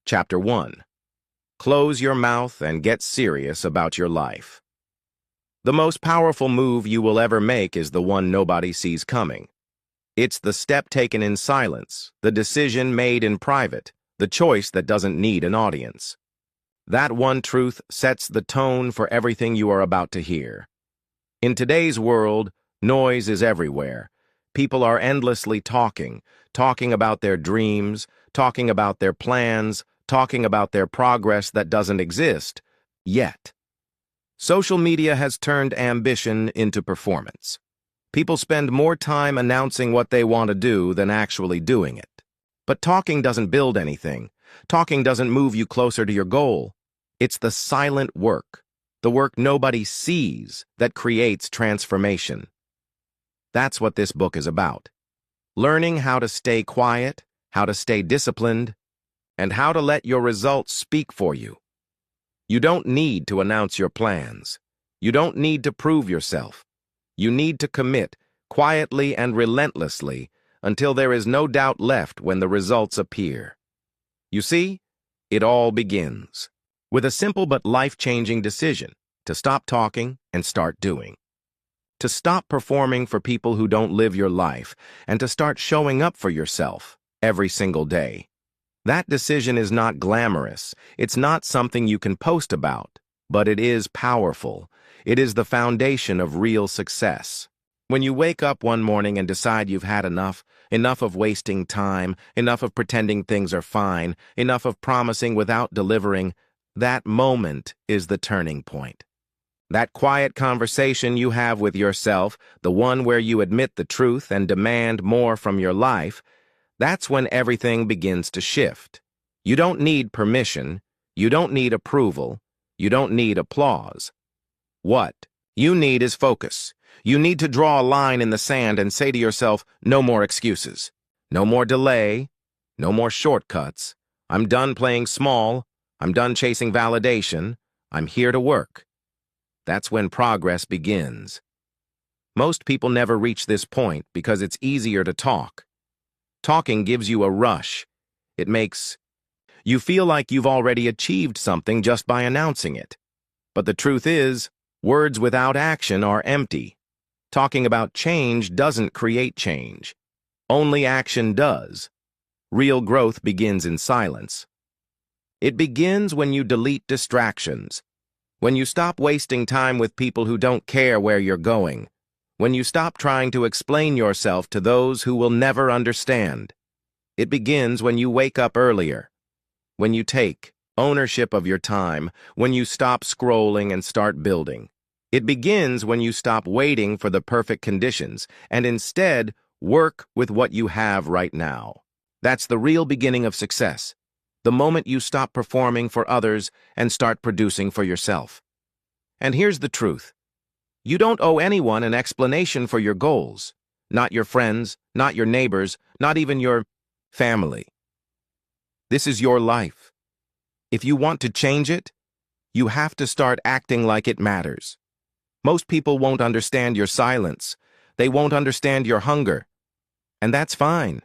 Chapter 1. Close your mouth and get serious about your life. The most powerful move you will ever make is the one nobody sees coming. It's the step taken in silence, the decision made in private, the choice that doesn't need an audience. That one truth sets the tone for everything you are about to hear. In today's world, noise is everywhere. People are endlessly talking about their dreams, talking about their plans, talking about their progress that doesn't exist yet. Social media has turned ambition into performance. People spend more time announcing what they want to do than actually doing it. But talking doesn't build anything. Talking doesn't move you closer to your goal. It's the silent work, the work nobody sees, that creates transformation. That's what this book is about. Learning how to stay quiet, how to stay disciplined, and how to let your results speak for you. You don't need to announce your plans. You don't need to prove yourself. You need to commit, quietly and relentlessly, until there is no doubt left when the results appear. You see, it all begins with a simple but life-changing decision to stop talking and start doing. To stop performing for people who don't live your life and to start showing up for yourself every single day. That decision is not glamorous. It's not something you can post about, but it is powerful. It is the foundation of real success. When you wake up one morning and decide you've had enough of wasting time, enough of pretending things are fine, enough of promising without delivering, that moment is the turning point. That quiet conversation you have with yourself, the one where you admit the truth and demand more from your life, that's when everything begins to shift. You don't need permission. You don't need approval. You don't need applause. What you need is focus. You need to draw a line in the sand and say to yourself, no more excuses. No more delay. No more shortcuts. I'm done playing small. I'm done chasing validation. I'm here to work. That's when progress begins. Most people never reach this point because it's easier to talk. Talking gives you a rush. It makes you feel like you've already achieved something just by announcing it. But the truth is, words without action are empty. Talking about change doesn't create change. Only action does. Real growth begins in silence. It begins when you delete distractions. When you stop wasting time with people who don't care where you're going. When you stop trying to explain yourself to those who will never understand. It begins when you wake up earlier. When you take ownership of your time. When you stop scrolling and start building. It begins when you stop waiting for the perfect conditions and instead work with what you have right now. That's the real beginning of success. The moment you stop performing for others and start producing for yourself. And here's the truth. You don't owe anyone an explanation for your goals. Not your friends, not your neighbors, not even your family. This is your life. If you want to change it, you have to start acting like it matters. Most people won't understand your silence. They won't understand your hunger. And that's fine,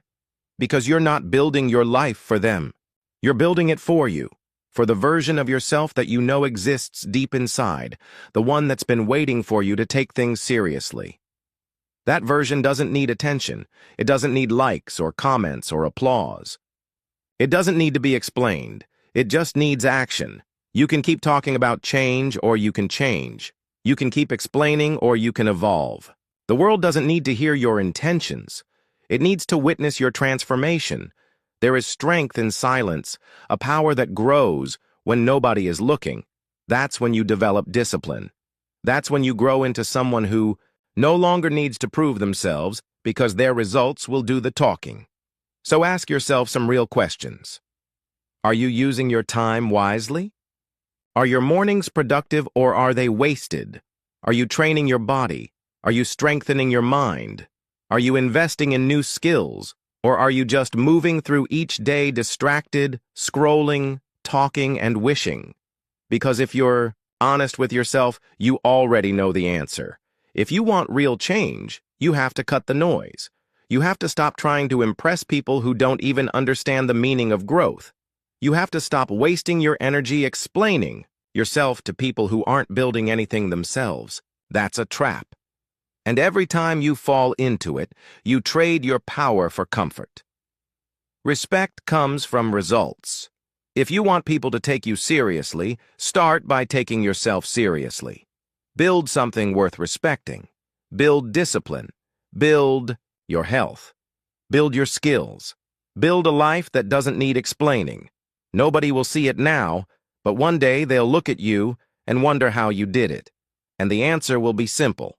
because you're not building your life for them. You're building it for you. For the version of yourself that you know exists deep inside, the one that's been waiting for you to take things seriously. That version doesn't need attention. It doesn't need likes or comments or applause. It doesn't need to be explained. It just needs action. You can keep talking about change or you can change. You can keep explaining or you can evolve. The world doesn't need to hear your intentions. It needs to witness your transformation. There is strength in silence, a power that grows when nobody is looking. That's when you develop discipline. That's when you grow into someone who no longer needs to prove themselves because their results will do the talking. So ask yourself some real questions. Are you using your time wisely? Are your mornings productive or are they wasted? Are you training your body? Are you strengthening your mind? Are you investing in new skills? Or are you just moving through each day distracted, scrolling, talking, and wishing? Because if you're honest with yourself, you already know the answer. If you want real change, you have to cut the noise. You have to stop trying to impress people who don't even understand the meaning of growth. You have to stop wasting your energy explaining yourself to people who aren't building anything themselves. That's a trap. And every time you fall into it, you trade your power for comfort. Respect comes from results. If you want people to take you seriously, start by taking yourself seriously. Build something worth respecting. Build discipline. Build your health. Build your skills. Build a life that doesn't need explaining. Nobody will see it now, but one day they'll look at you and wonder how you did it. And the answer will be simple.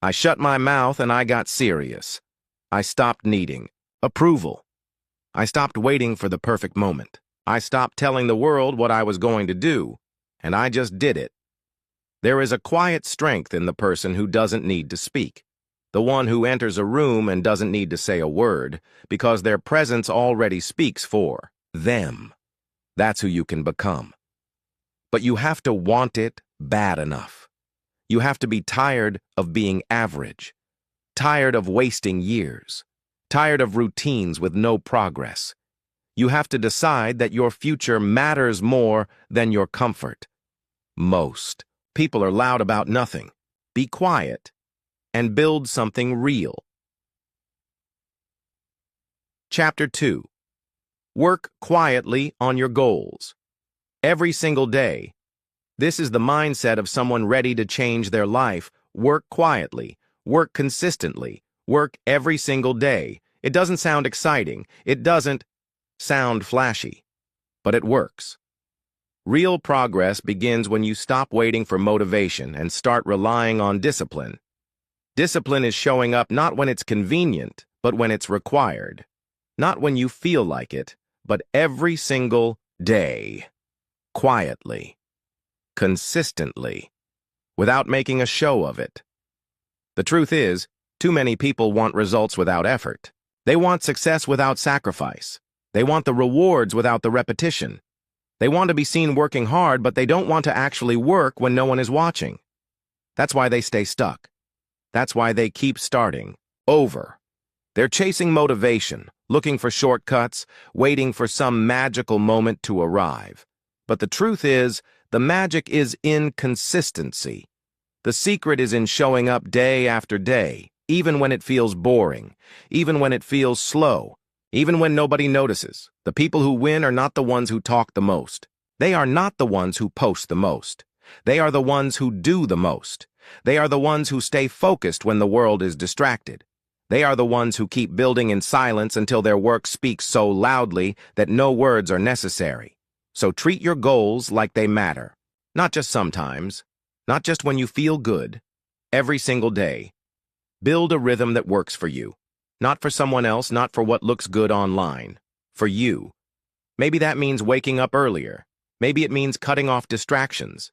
I shut my mouth and I got serious. I stopped needing approval. I stopped waiting for the perfect moment. I stopped telling the world what I was going to do, and I just did it. There is a quiet strength in the person who doesn't need to speak, the one who enters a room and doesn't need to say a word, because their presence already speaks for them. That's who you can become. But you have to want it bad enough. You have to be tired of being average, tired of wasting years, tired of routines with no progress. You have to decide that your future matters more than your comfort. Most people are loud about nothing. Be quiet and build something real. Chapter 2. Work quietly on your goals. Every single day. This is the mindset of someone ready to change their life. Work quietly. Work consistently. Work every single day. It doesn't sound exciting. It doesn't sound flashy, but it works. Real progress begins when you stop waiting for motivation and start relying on discipline. Discipline is showing up not when it's convenient, but when it's required. Not when you feel like it, but every single day. Quietly. Consistently. Without making a show of it. The truth is, too many people want results without effort. They want success without sacrifice. They want the rewards without the repetition. They want to be seen working hard, but they don't want to actually work when no one is watching. That's why they stay stuck. That's why they keep starting over. They're chasing motivation, looking for shortcuts, waiting for some magical moment to arrive. But the truth is, the magic is in consistency. The secret is in showing up day after day, even when it feels boring, even when it feels slow, even when nobody notices. The people who win are not the ones who talk the most. They are not the ones who post the most. They are the ones who do the most. They are the ones who stay focused when the world is distracted. They are the ones who keep building in silence until their work speaks so loudly that no words are necessary. So treat your goals like they matter. Not just sometimes. Not just when you feel good. Every single day. Build a rhythm that works for you. Not for someone else, not for what looks good online. For you. Maybe that means waking up earlier. Maybe it means cutting off distractions.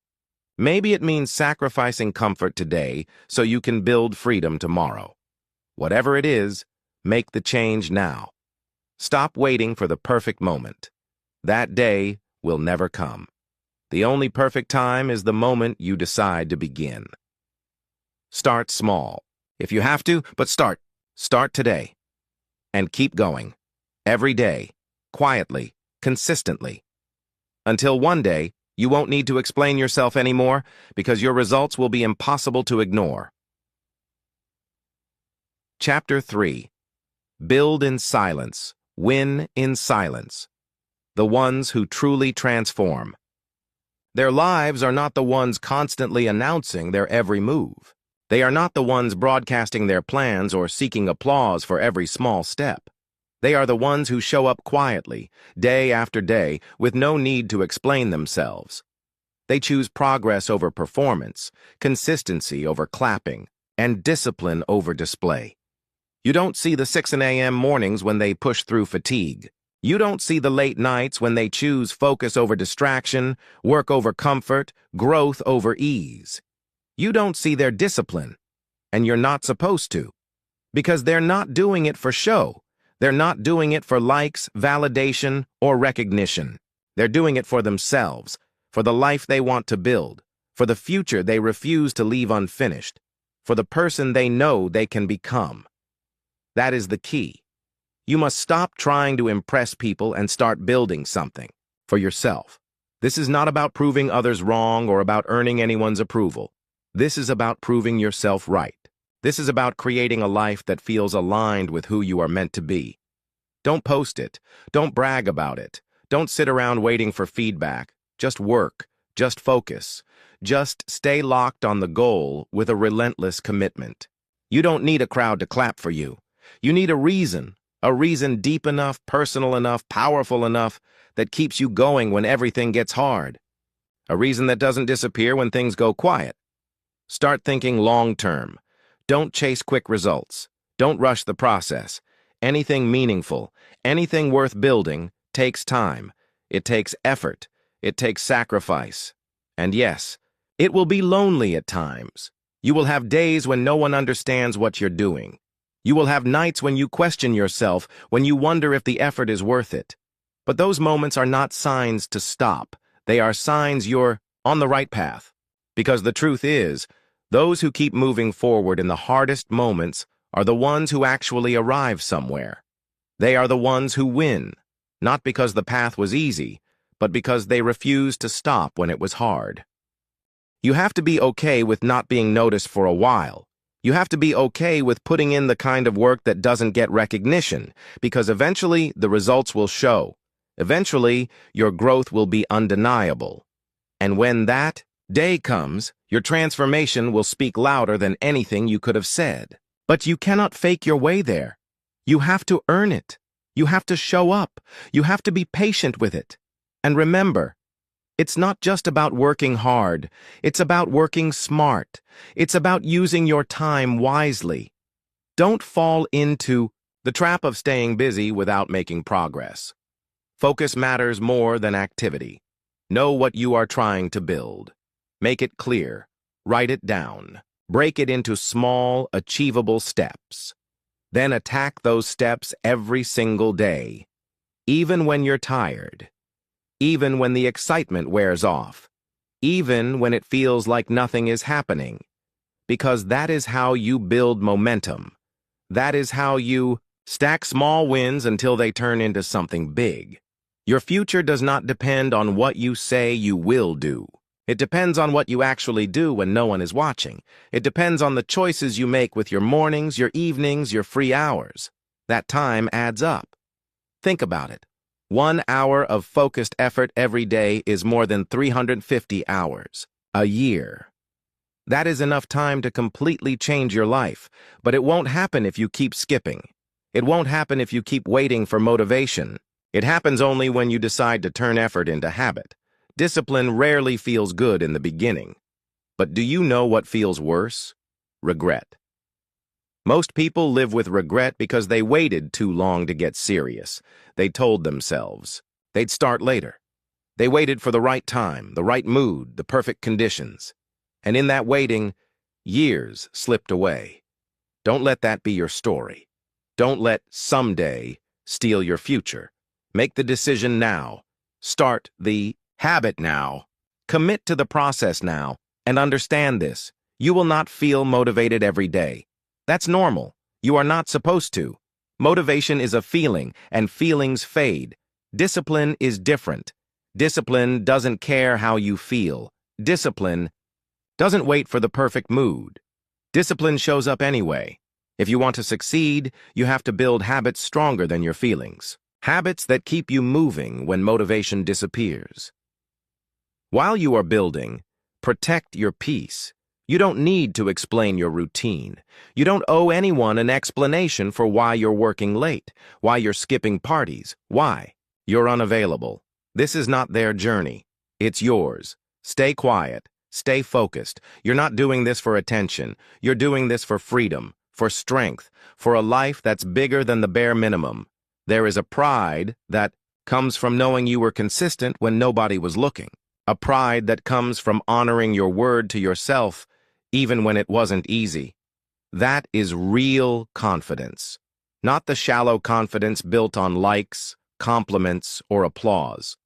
Maybe it means sacrificing comfort today so you can build freedom tomorrow. Whatever it is, make the change now. Stop waiting for the perfect moment. That day will never come. The only perfect time is the moment you decide to begin. Start small. If you have to, but start. Start today. And keep going. Every day. Quietly. Consistently. Until one day, you won't need to explain yourself anymore because your results will be impossible to ignore. Chapter 3. Build in silence. Win in silence. The ones who truly transform. Their lives are not the ones constantly announcing their every move. They are not the ones broadcasting their plans or seeking applause for every small step. They are the ones who show up quietly, day after day, with no need to explain themselves. They choose progress over performance, consistency over clapping, and discipline over display. You don't see the 6 a.m. mornings when they push through fatigue. You don't see the late nights when they choose focus over distraction, work over comfort, growth over ease. You don't see their discipline, and you're not supposed to, because they're not doing it for show. They're not doing it for likes, validation, or recognition. They're doing it for themselves, for the life they want to build, for the future they refuse to leave unfinished, for the person they know they can become. That is the key. You must stop trying to impress people and start building something. for yourself. This is not about proving others wrong or about earning anyone's approval. This is about proving yourself right. This is about creating a life that feels aligned with who you are meant to be. Don't post it. Don't brag about it. Don't sit around waiting for feedback. Just work. Just focus. Just stay locked on the goal with a relentless commitment. You don't need a crowd to clap for you. You need a reason deep enough, personal enough, powerful enough that keeps you going when everything gets hard. A reason that doesn't disappear when things go quiet. Start thinking long-term. Don't chase quick results. Don't rush the process. Anything meaningful, anything worth building, takes time. It takes effort. It takes sacrifice. And yes, it will be lonely at times. You will have days when no one understands what you're doing. You will have nights when you question yourself, when you wonder if the effort is worth it. But those moments are not signs to stop. They are signs you're on the right path. Because the truth is, those who keep moving forward in the hardest moments are the ones who actually arrive somewhere. They are the ones who win, not because the path was easy, but because they refused to stop when it was hard. You have to be okay with not being noticed for a while. You have to be okay with putting in the kind of work that doesn't get recognition, because eventually the results will show. Eventually, your growth will be undeniable. And when that day comes, your transformation will speak louder than anything you could have said. But you cannot fake your way there. You have to earn it. You have to show up. You have to be patient with it. And remember, it's not just about working hard. It's about working smart. It's about using your time wisely. Don't fall into the trap of staying busy without making progress. Focus matters more than activity. Know what you are trying to build. Make it clear. Write it down. Break it into small, achievable steps. Then attack those steps every single day, even when you're tired. Even when the excitement wears off, even when it feels like nothing is happening, because that is how you build momentum. That is how you stack small wins until they turn into something big. Your future does not depend on what you say you will do. It depends on what you actually do when no one is watching. It depends on the choices you make with your mornings, your evenings, your free hours. That time adds up. Think about it. 1 hour of focused effort every day is more than 350 hours a year. That is enough time to completely change your life, but it won't happen if you keep skipping. It won't happen if you keep waiting for motivation. It happens only when you decide to turn effort into habit. Discipline rarely feels good in the beginning. But do you know what feels worse? Regret. Most people live with regret because they waited too long to get serious. They told themselves they'd start later. They waited for the right time, the right mood, the perfect conditions. And in that waiting, years slipped away. Don't let that be your story. Don't let someday steal your future. Make the decision now. Start the habit now. Commit to the process now. And understand this. You will not feel motivated every day. That's normal. You are not supposed to. Motivation is a feeling, and feelings fade. Discipline is different. Discipline doesn't care how you feel. Discipline doesn't wait for the perfect mood. Discipline shows up anyway. If you want to succeed, you have to build habits stronger than your feelings. Habits that keep you moving when motivation disappears. While you are building, protect your peace. You don't need to explain your routine. You don't owe anyone an explanation for why you're working late, why you're skipping parties, why you're unavailable. This is not their journey. It's yours. Stay quiet. Stay focused. You're not doing this for attention. You're doing this for freedom, for strength, for a life that's bigger than the bare minimum. There is a pride that comes from knowing you were consistent when nobody was looking. A pride that comes from honoring your word to yourself even when it wasn't easy. That is real confidence. Not the shallow confidence built on likes, compliments, or applause,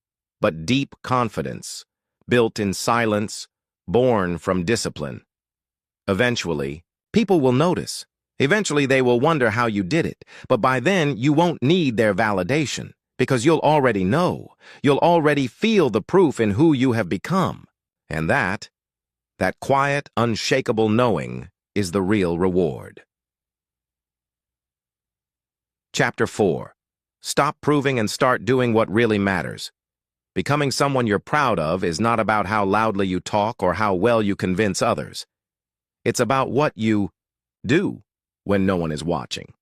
but deep confidence, built in silence, born from discipline. Eventually, people will notice. Eventually, they will wonder how you did it, but by then, you won't need their validation. Because you'll already know. You'll already feel the proof in who you have become. And that quiet, unshakable knowing is the real reward. Chapter 4. Stop proving and start doing what really matters. Becoming someone you're proud of is not about how loudly you talk or how well you convince others. It's about what you do when no one is watching.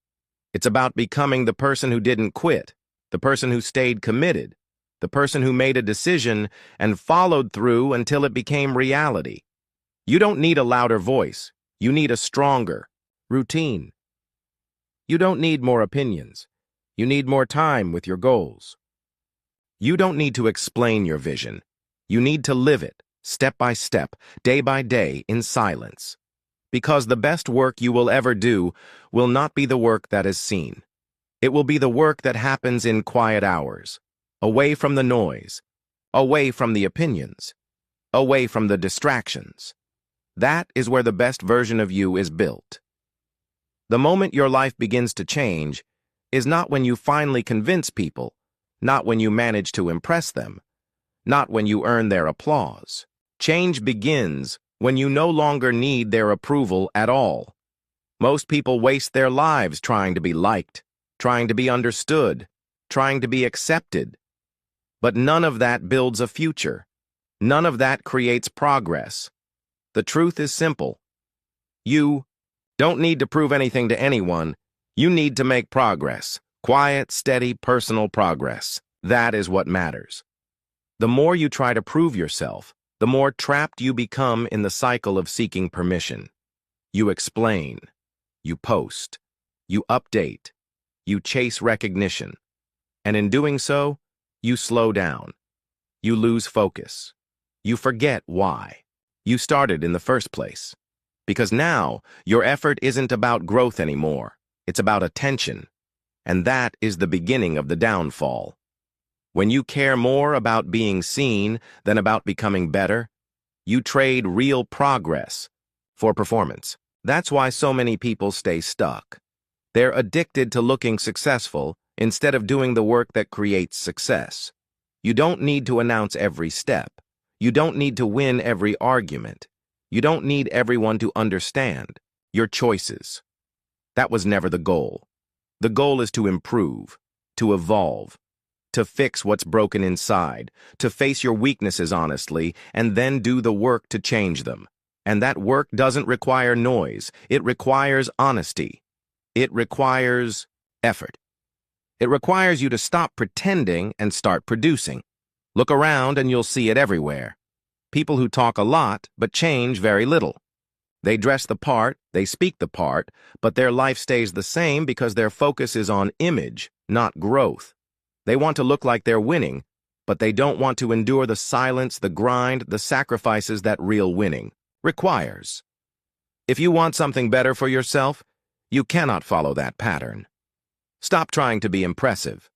It's about becoming the person who didn't quit, the person who stayed committed, the person who made a decision and followed through until it became reality. You don't need a louder voice. You need a stronger routine. You don't need more opinions. You need more time with your goals. You don't need to explain your vision. You need to live it, step by step, day by day, in silence. Because the best work you will ever do will not be the work that is seen. It will be the work that happens in quiet hours, away from the noise, away from the opinions, away from the distractions. That is where the best version of you is built. The moment your life begins to change is not when you finally convince people, not when you manage to impress them, not when you earn their applause. Change begins when you no longer need their approval at all. Most people waste their lives trying to be liked, trying to be understood, trying to be accepted. But none of that builds a future. None of that creates progress. The truth is simple. You don't need to prove anything to anyone. You need to make progress. Quiet, steady, personal progress. That is what matters. The more you try to prove yourself, the more trapped you become in the cycle of seeking permission. You explain. You post. You update. You chase recognition. And in doing so, you slow down. You lose focus. You forget why you started in the first place. Because now, your effort isn't about growth anymore. It's about attention. And that is the beginning of the downfall. When you care more about being seen than about becoming better, you trade real progress for performance. That's why so many people stay stuck. They're addicted to looking successful instead of doing the work that creates success. You don't need to announce every step. You don't need to win every argument. You don't need everyone to understand your choices. That was never the goal. The goal is to improve, to evolve, to fix what's broken inside, to face your weaknesses honestly, and then do the work to change them. And that work doesn't require noise. It requires honesty. It requires effort. It requires you to stop pretending and start producing. Look around and you'll see it everywhere. People who talk a lot but change very little. They dress the part, they speak the part, but their life stays the same because their focus is on image, not growth. They want to look like they're winning, but they don't want to endure the silence, the grind, the sacrifices that real winning requires. If you want something better for yourself, you cannot follow that pattern. Stop trying to be impressive.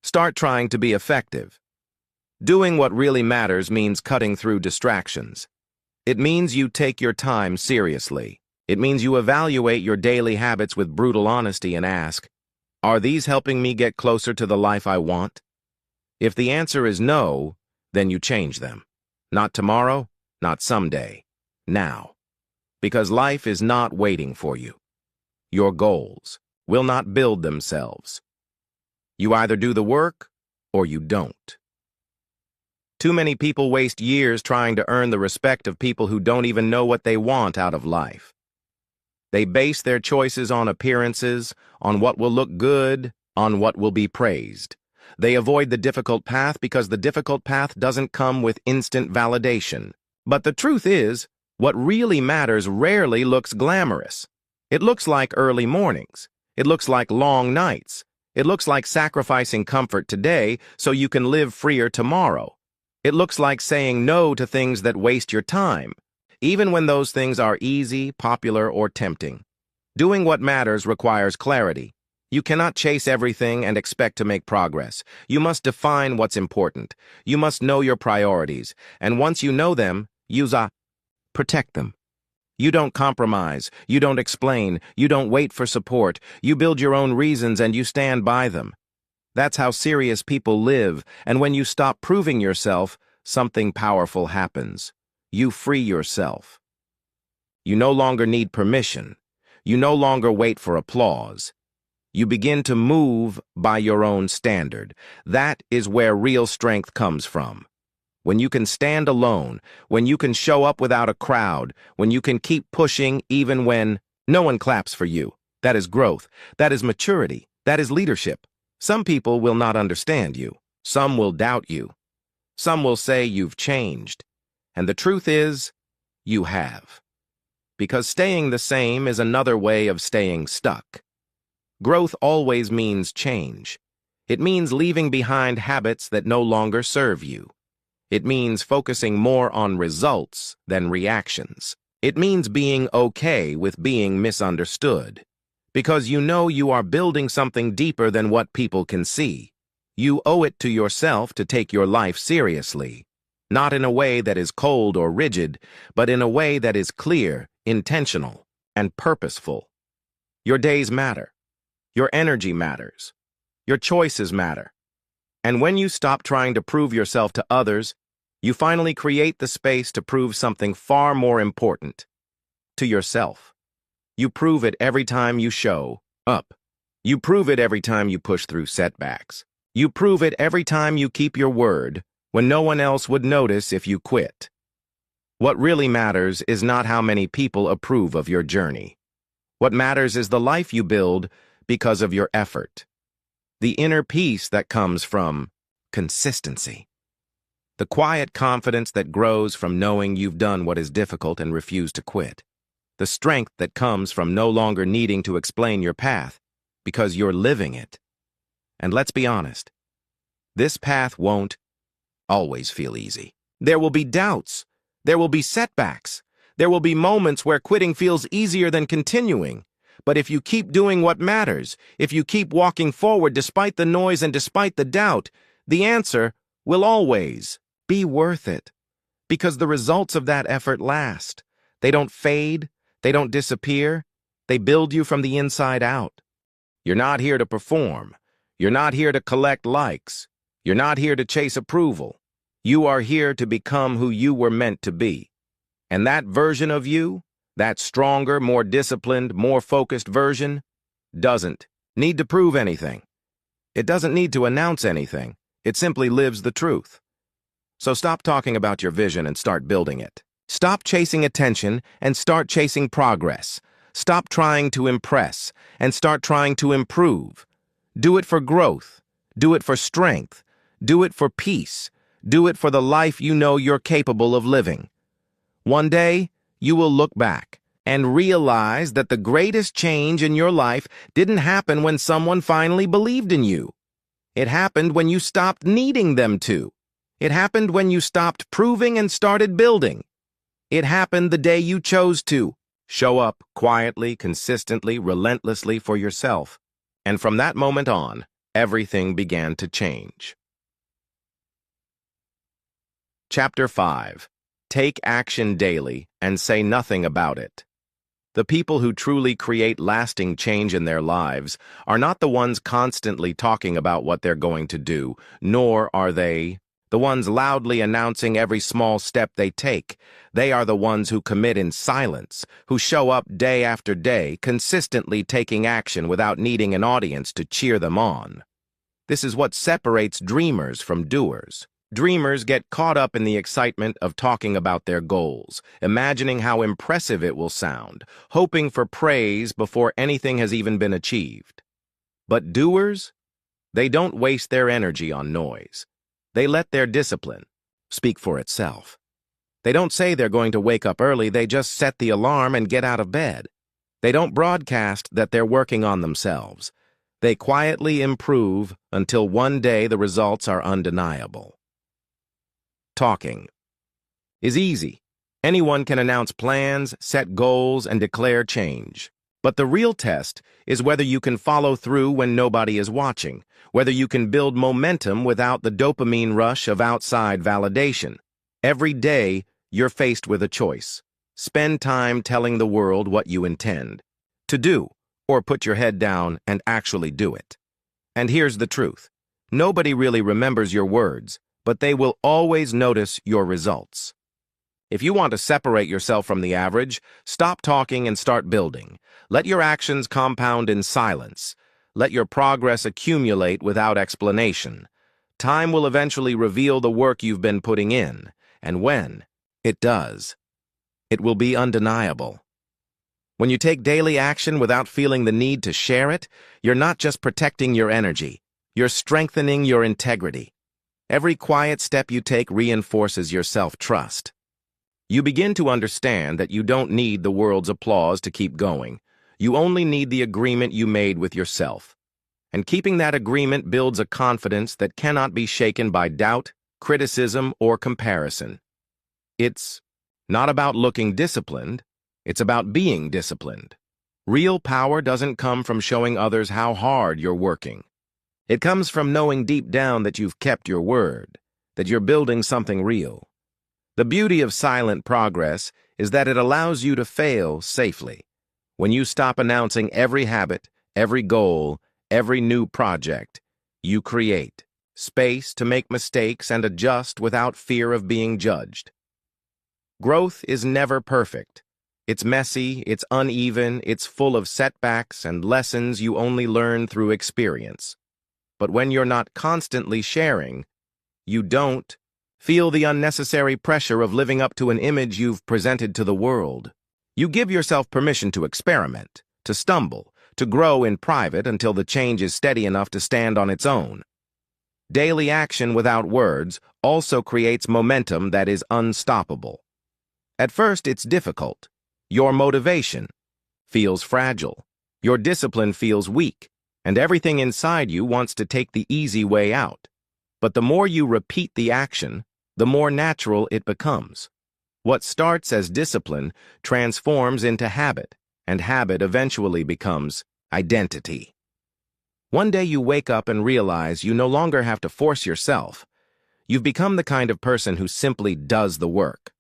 Start trying to be effective. Doing what really matters means cutting through distractions. It means you take your time seriously. It means you evaluate your daily habits with brutal honesty and ask, are these helping me get closer to the life I want? If the answer is no, then you change them. Not tomorrow, not someday. Now. Because life is not waiting for you. Your goals will not build themselves. You either do the work or you don't. Too many people waste years trying to earn the respect of people who don't even know what they want out of life. They base their choices on appearances, on what will look good, on what will be praised. They avoid the difficult path because the difficult path doesn't come with instant validation. But the truth is, what really matters rarely looks glamorous. It looks like early mornings. It looks like long nights. It looks like sacrificing comfort today so you can live freer tomorrow. It looks like saying no to things that waste your time, even when those things are easy, popular, or tempting. Doing what matters requires clarity. You cannot chase everything and expect to make progress. You must define what's important. You must know your priorities. And once you know them, protect them. You don't compromise. You don't explain. You don't wait for support. You build your own reasons and you stand by them. That's how serious people live, and when you stop proving yourself, something powerful happens. You free yourself. You no longer need permission. You no longer wait for applause. You begin to move by your own standard. That is where real strength comes from. When you can stand alone, when you can show up without a crowd, when you can keep pushing even when no one claps for you. That is growth. That is maturity. That is leadership. Some people will not understand you. Some will doubt you. Some will say you've changed. And the truth is, you have. Because staying the same is another way of staying stuck. Growth always means change. It means leaving behind habits that no longer serve you. It means focusing more on results than reactions. It means being okay with being misunderstood. Because you know you are building something deeper than what people can see. You owe it to yourself to take your life seriously. Not in a way that is cold or rigid, but in a way that is clear, intentional, and purposeful. Your days matter. Your energy matters. Your choices matter. And when you stop trying to prove yourself to others, you finally create the space to prove something far more important. To yourself. You prove it every time you show up. You prove it every time you push through setbacks. You prove it every time you keep your word when no one else would notice if you quit. What really matters is not how many people approve of your journey. What matters is the life you build because of your effort. The inner peace that comes from consistency. The quiet confidence that grows from knowing you've done what is difficult and refuse to quit. The strength that comes from no longer needing to explain your path because you're living it. And let's be honest, this path won't always feel easy. There will be doubts. There will be setbacks. There will be moments where quitting feels easier than continuing. But if you keep doing what matters, if you keep walking forward despite the noise and despite the doubt, the answer will always be worth it. Because the results of that effort last. They don't fade. They don't disappear. They build you from the inside out. You're not here to perform. You're not here to collect likes. You're not here to chase approval. You are here to become who you were meant to be. And that version of you, that stronger, more disciplined, more focused version, doesn't need to prove anything. It doesn't need to announce anything. It simply lives the truth. So stop talking about your vision and start building it. Stop chasing attention and start chasing progress. Stop trying to impress and start trying to improve. Do it for growth. Do it for strength. Do it for peace. Do it for the life you know you're capable of living. One day, you will look back and realize that the greatest change in your life didn't happen when someone finally believed in you. It happened when you stopped needing them to. It happened when you stopped proving and started building. It happened the day you chose to show up quietly, consistently, relentlessly for yourself. And from that moment on, everything began to change. Chapter 5. Take action daily and say nothing about it. The people who truly create lasting change in their lives are not the ones constantly talking about what they're going to do, nor are they the ones loudly announcing every small step they take. They are the ones who commit in silence, who show up day after day, consistently taking action without needing an audience to cheer them on. This is what separates dreamers from doers. Dreamers get caught up in the excitement of talking about their goals, imagining how impressive it will sound, hoping for praise before anything has even been achieved. But doers, they don't waste their energy on noise. They let their discipline speak for itself. They don't say they're going to wake up early, they just set the alarm and get out of bed. They don't broadcast that they're working on themselves. They quietly improve until one day the results are undeniable. Talking is easy. Anyone can announce plans, set goals, and declare change. But the real test is whether you can follow through when nobody is watching, whether you can build momentum without the dopamine rush of outside validation. Every day, you're faced with a choice. Spend time telling the world what you intend to do, or put your head down and actually do it. And here's the truth. Nobody really remembers your words, but they will always notice your results. If you want to separate yourself from the average, stop talking and start building. Let your actions compound in silence. Let your progress accumulate without explanation. Time will eventually reveal the work you've been putting in, and when it does, it will be undeniable. When you take daily action without feeling the need to share it, you're not just protecting your energy, you're strengthening your integrity. Every quiet step you take reinforces your self-trust. You begin to understand that you don't need the world's applause to keep going. You only need the agreement you made with yourself. And keeping that agreement builds a confidence that cannot be shaken by doubt, criticism, or comparison. It's not about looking disciplined, it's about being disciplined. Real power doesn't come from showing others how hard you're working. It comes from knowing deep down that you've kept your word, that you're building something real. The beauty of silent progress is that it allows you to fail safely. When you stop announcing every habit, every goal, every new project, you create space to make mistakes and adjust without fear of being judged. Growth is never perfect. It's messy, it's uneven, it's full of setbacks and lessons you only learn through experience. But when you're not constantly sharing, you don't feel the unnecessary pressure of living up to an image you've presented to the world. You give yourself permission to experiment, to stumble, to grow in private until the change is steady enough to stand on its own. Daily action without words also creates momentum that is unstoppable. At first, it's difficult. Your motivation feels fragile. Your discipline feels weak, and everything inside you wants to take the easy way out. But the more you repeat the action, the more natural it becomes. What starts as discipline transforms into habit, and habit eventually becomes identity. One day you wake up and realize you no longer have to force yourself. You've become the kind of person who simply does the work.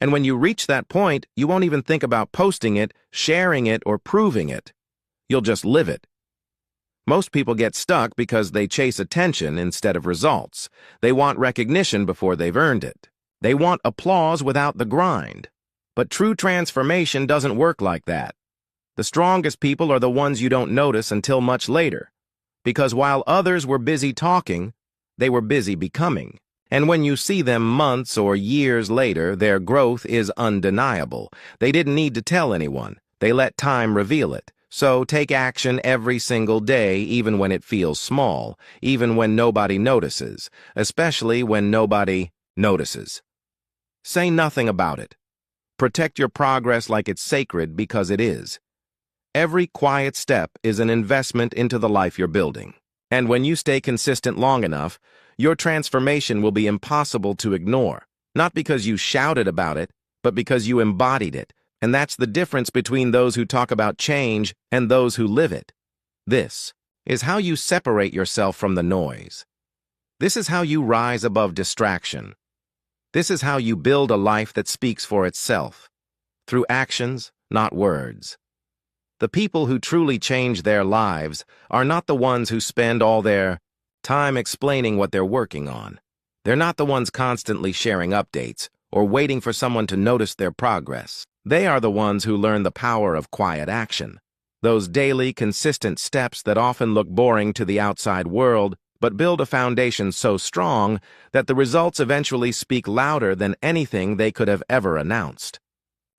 And when you reach that point, you won't even think about posting it, sharing it, or proving it. You'll just live it. Most people get stuck because they chase attention instead of results. They want recognition before they've earned it. They want applause without the grind. But true transformation doesn't work like that. The strongest people are the ones you don't notice until much later. Because while others were busy talking, they were busy becoming. And when you see them months or years later, their growth is undeniable. They didn't need to tell anyone. They let time reveal it. So take action every single day, even when it feels small, even when nobody notices, especially when nobody notices. Say nothing about it. Protect your progress like it's sacred because it is. Every quiet step is an investment into the life you're building. And when you stay consistent long enough, your transformation will be impossible to ignore, not because you shouted about it, but because you embodied it. And that's the difference between those who talk about change and those who live it. This is how you separate yourself from the noise. This is how you rise above distraction. This is how you build a life that speaks for itself, through actions, not words. The people who truly change their lives are not the ones who spend all their time explaining what they're working on. They're not the ones constantly sharing updates or waiting for someone to notice their progress. They are the ones who learn the power of quiet action. Those daily, consistent steps that often look boring to the outside world, but build a foundation so strong that the results eventually speak louder than anything they could have ever announced.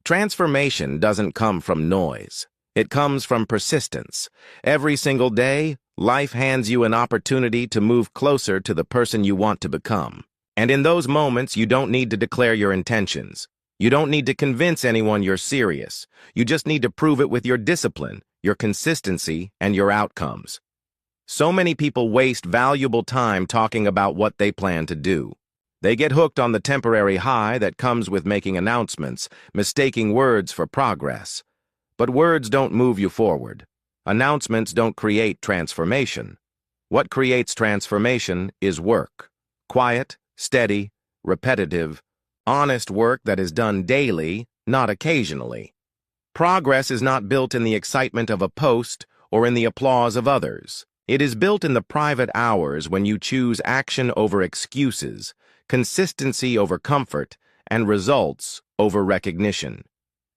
Transformation doesn't come from noise. It comes from persistence. Every single day, life hands you an opportunity to move closer to the person you want to become. And in those moments, you don't need to declare your intentions. You don't need to convince anyone you're serious. You just need to prove it with your discipline, your consistency, and your outcomes. So many people waste valuable time talking about what they plan to do. They get hooked on the temporary high that comes with making announcements, mistaking words for progress. But words don't move you forward. Announcements don't create transformation. What creates transformation is work. Quiet, steady, repetitive, honest work that is done daily, not occasionally. Progress is not built in the excitement of a post or in the applause of others. It is built in the private hours when you choose action over excuses, consistency over comfort, and results over recognition.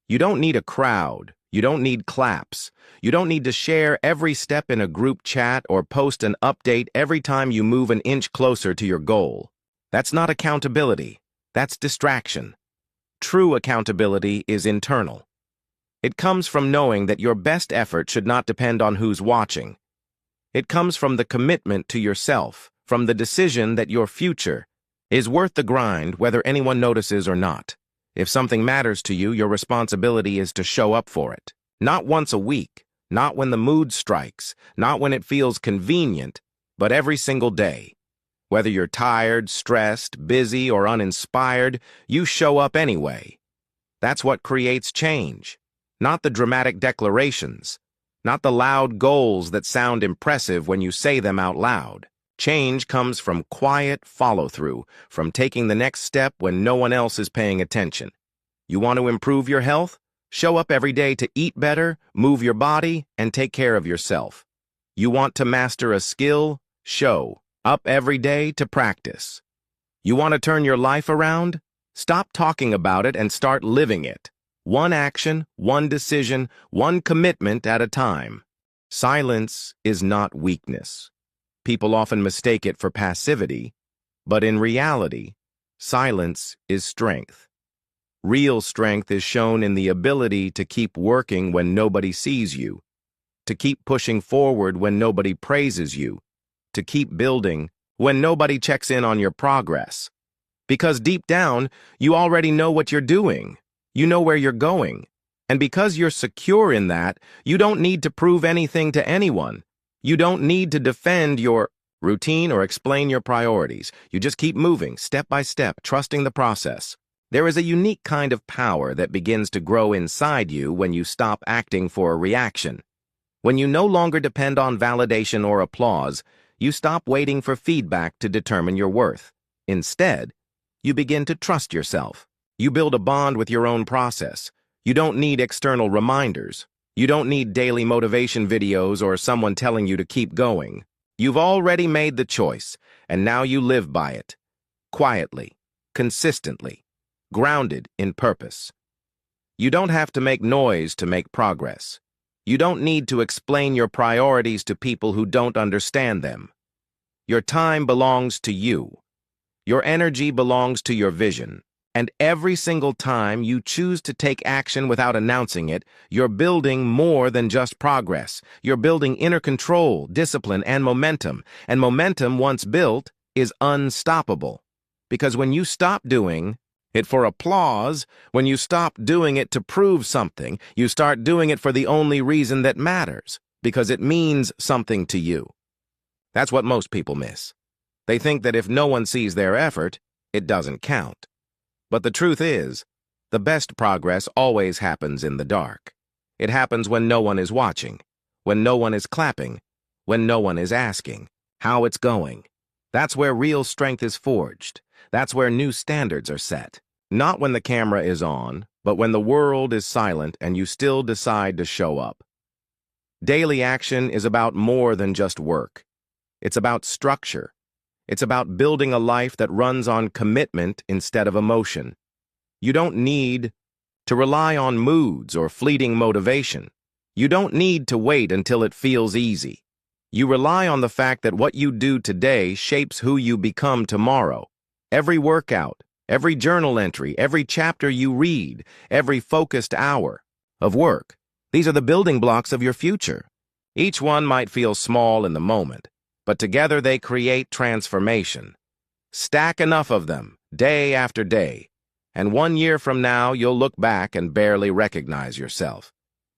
You don't need a crowd. You don't need claps. You don't need to share every step in a group chat or post an update every time you move an inch closer to your goal. That's not accountability. That's distraction. True accountability is internal. It comes from knowing that your best effort should not depend on who's watching. It comes from the commitment to yourself, from the decision that your future is worth the grind whether anyone notices or not. If something matters to you, your responsibility is to show up for it. Not once a week, not when the mood strikes, not when it feels convenient, but every single day. Whether you're tired, stressed, busy, or uninspired, you show up anyway. That's what creates change. Not the dramatic declarations, not the loud goals that sound impressive when you say them out loud. Change comes from quiet follow-through, from taking the next step when no one else is paying attention. You want to improve your health? Show up every day to eat better, move your body, and take care of yourself. You want to master a skill? Show up every day to practice. You want to turn your life around? Stop talking about it and start living it. One action, one decision, one commitment at a time. Silence is not weakness. People often mistake it for passivity, but in reality, silence is strength. Real strength is shown in the ability to keep working when nobody sees you, to keep pushing forward when nobody praises you, to keep building when nobody checks in on your progress. Because deep down, you already know what you're doing. You know where you're going. And because you're secure in that, you don't need to prove anything to anyone. You don't need to defend your routine or explain your priorities. You just keep moving, step by step, trusting the process. There is a unique kind of power that begins to grow inside you when you stop acting for a reaction. When you no longer depend on validation or applause, you stop waiting for feedback to determine your worth. Instead, you begin to trust yourself. You build a bond with your own process. You don't need external reminders. You don't need daily motivation videos or someone telling you to keep going. You've already made the choice, and now you live by it. Quietly, consistently, grounded in purpose. You don't have to make noise to make progress. You don't need to explain your priorities to people who don't understand them. Your time belongs to you. Your energy belongs to your vision. And every single time you choose to take action without announcing it, you're building more than just progress. You're building inner control, discipline, and momentum. And momentum, once built, is unstoppable. Because when you stop doing it for applause, when you stop doing it to prove something, you start doing it for the only reason that matters, because it means something to you. That's what most people miss. They think that if no one sees their effort, it doesn't count. But the truth is, the best progress always happens in the dark. It happens when no one is watching, when no one is clapping, when no one is asking how it's going. That's where real strength is forged. That's where new standards are set. Not when the camera is on, but when the world is silent and you still decide to show up. Daily action is about more than just work. It's about structure. It's about building a life that runs on commitment instead of emotion. You don't need to rely on moods or fleeting motivation. You don't need to wait until it feels easy. You rely on the fact that what you do today shapes who you become tomorrow. Every workout, every journal entry, every chapter you read, every focused hour of work, these are the building blocks of your future. Each one might feel small in the moment, but together they create transformation. Stack enough of them, day after day, and 1 year from now you'll look back and barely recognize yourself.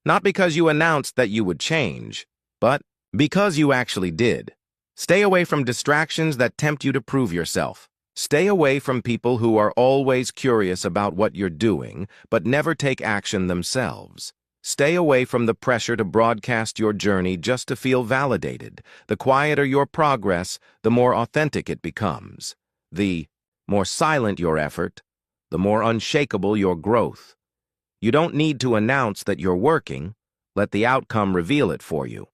Not because you announced that you would change, but because you actually did. Stay away from distractions that tempt you to prove yourself. Stay away from people who are always curious about what you're doing, but never take action themselves. Stay away from the pressure to broadcast your journey just to feel validated. The quieter your progress, the more authentic it becomes. The more silent your effort, the more unshakable your growth. You don't need to announce that you're working. Let the outcome reveal it for you.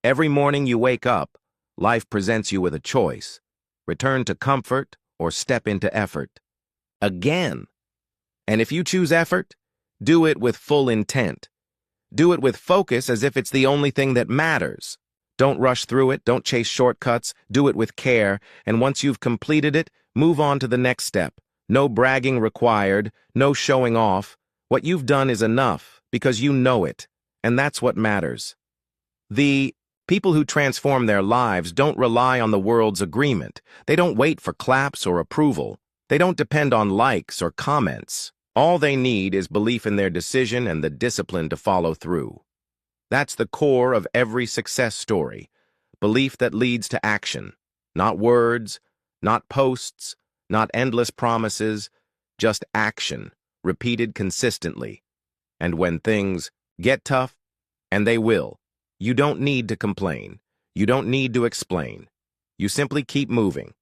Every morning you wake up, life presents you with a choice. Return to comfort or step into effort. Again. And if you choose effort, do it with full intent. Do it with focus as if it's the only thing that matters. Don't rush through it, don't chase shortcuts, do it with care, and once you've completed it, move on to the next step. No bragging required, no showing off. What you've done is enough, because you know it, and that's what matters. The people who transform their lives don't rely on the world's agreement. They don't wait for claps or approval. They don't depend on likes or comments. All they need is belief in their decision and the discipline to follow through. That's the core of every success story. Belief that leads to action. Not words, not posts, not endless promises, just action, repeated consistently. And when things get tough, and they will, you don't need to complain. You don't need to explain. You simply keep moving.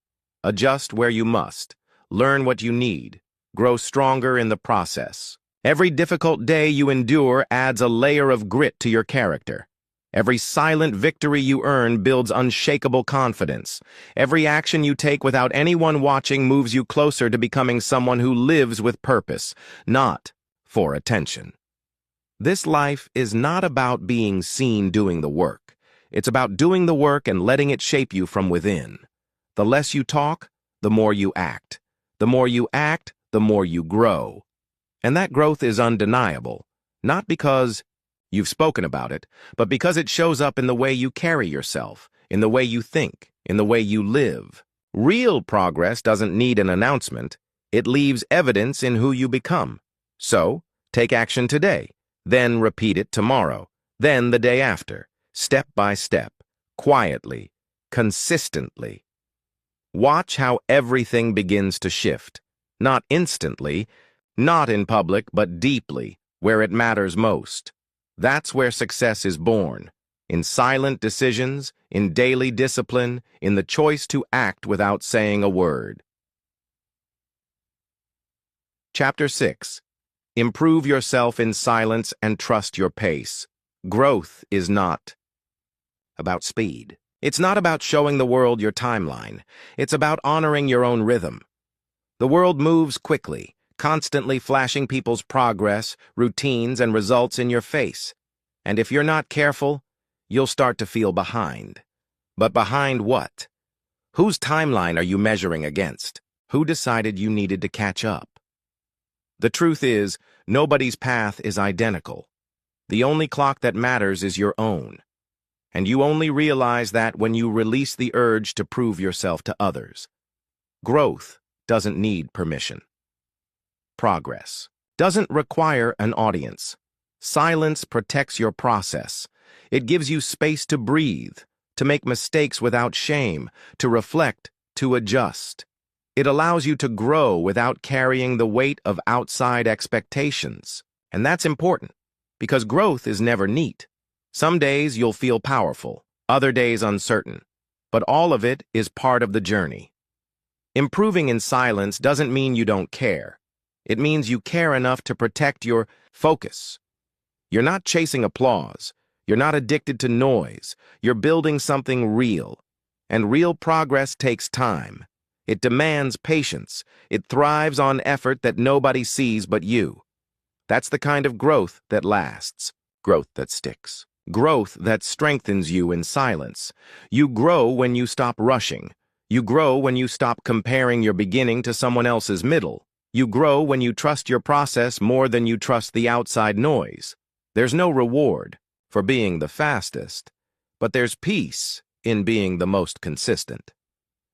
Adjust where you must. Learn what you need. Grow stronger in the process. Every difficult day you endure adds a layer of grit to your character. Every silent victory you earn builds unshakable confidence. Every action you take without anyone watching moves you closer to becoming someone who lives with purpose, not for attention. This life is not about being seen doing the work. It's about doing the work and letting it shape you from within. The less you talk, the more you act. The more you act, the more you grow. And that growth is undeniable, not because you've spoken about it, but because it shows up in the way you carry yourself, in the way you think, in the way you live. Real progress doesn't need an announcement. It leaves evidence in who you become. So, take action today, then repeat it tomorrow, then the day after, step by step, quietly, consistently. Watch how everything begins to shift. Not instantly, not in public, but deeply, where it matters most. That's where success is born. In silent decisions, in daily discipline, in the choice to act without saying a word. Chapter 6. Improve yourself in silence and trust your pace. Growth is not about speed. It's not about showing the world your timeline. It's about honoring your own rhythm. The world moves quickly, constantly flashing people's progress, routines, and results in your face. And if you're not careful, you'll start to feel behind. But behind what? Whose timeline are you measuring against? Who decided you needed to catch up? The truth is, nobody's path is identical. The only clock that matters is your own. And you only realize that when you release the urge to prove yourself to others. Growth doesn't need permission. Progress doesn't require an audience. Silence protects your process. It gives you space to breathe, to make mistakes without shame, to reflect, to adjust. It allows you to grow without carrying the weight of outside expectations. And that's important, because growth is never neat. Some days you'll feel powerful, other days uncertain, but all of it is part of the journey. Improving in silence doesn't mean you don't care. It means you care enough to protect your focus. You're not chasing applause. You're not addicted to noise. You're building something real. And real progress takes time. It demands patience. It thrives on effort that nobody sees but you. That's the kind of growth that lasts. Growth that sticks. Growth that strengthens you in silence. You grow when you stop rushing. You grow when you stop comparing your beginning to someone else's middle. You grow when you trust your process more than you trust the outside noise. There's no reward for being the fastest, but there's peace in being the most consistent.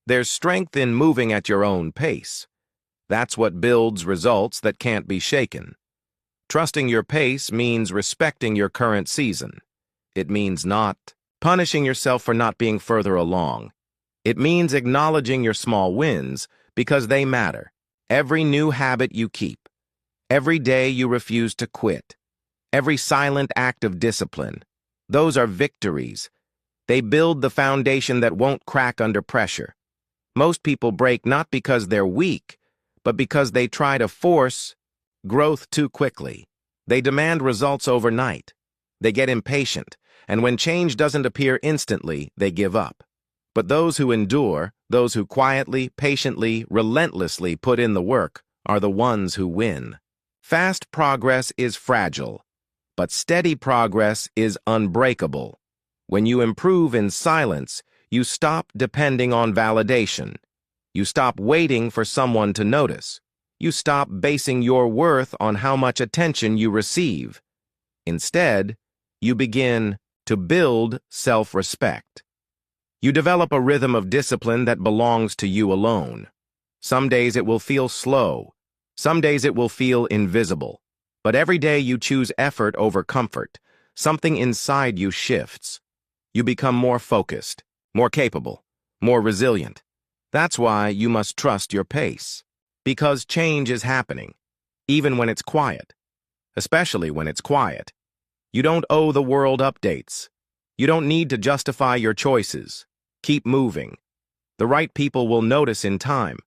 There's strength in moving at your own pace. That's what builds results that can't be shaken. Trusting your pace means respecting your current season. It means not punishing yourself for not being further along. It means acknowledging your small wins because they matter. Every new habit you keep, every day you refuse to quit, every silent act of discipline, those are victories. They build the foundation that won't crack under pressure. Most people break not because they're weak, but because they try to force growth too quickly. They demand results overnight. They get impatient, and when change doesn't appear instantly, they give up. But those who endure, those who quietly, patiently, relentlessly put in the work, are the ones who win. Fast progress is fragile, but steady progress is unbreakable. When you improve in silence, you stop depending on validation. You stop waiting for someone to notice. You stop basing your worth on how much attention you receive. Instead, you begin to build self-respect. You develop a rhythm of discipline that belongs to you alone. Some days it will feel slow. Some days it will feel invisible. But every day you choose effort over comfort. Something inside you shifts. You become more focused, more capable, more resilient. That's why you must trust your pace. Because change is happening, even when it's quiet. Especially when it's quiet. You don't owe the world updates. You don't need to justify your choices. Keep moving. The right people will notice in time,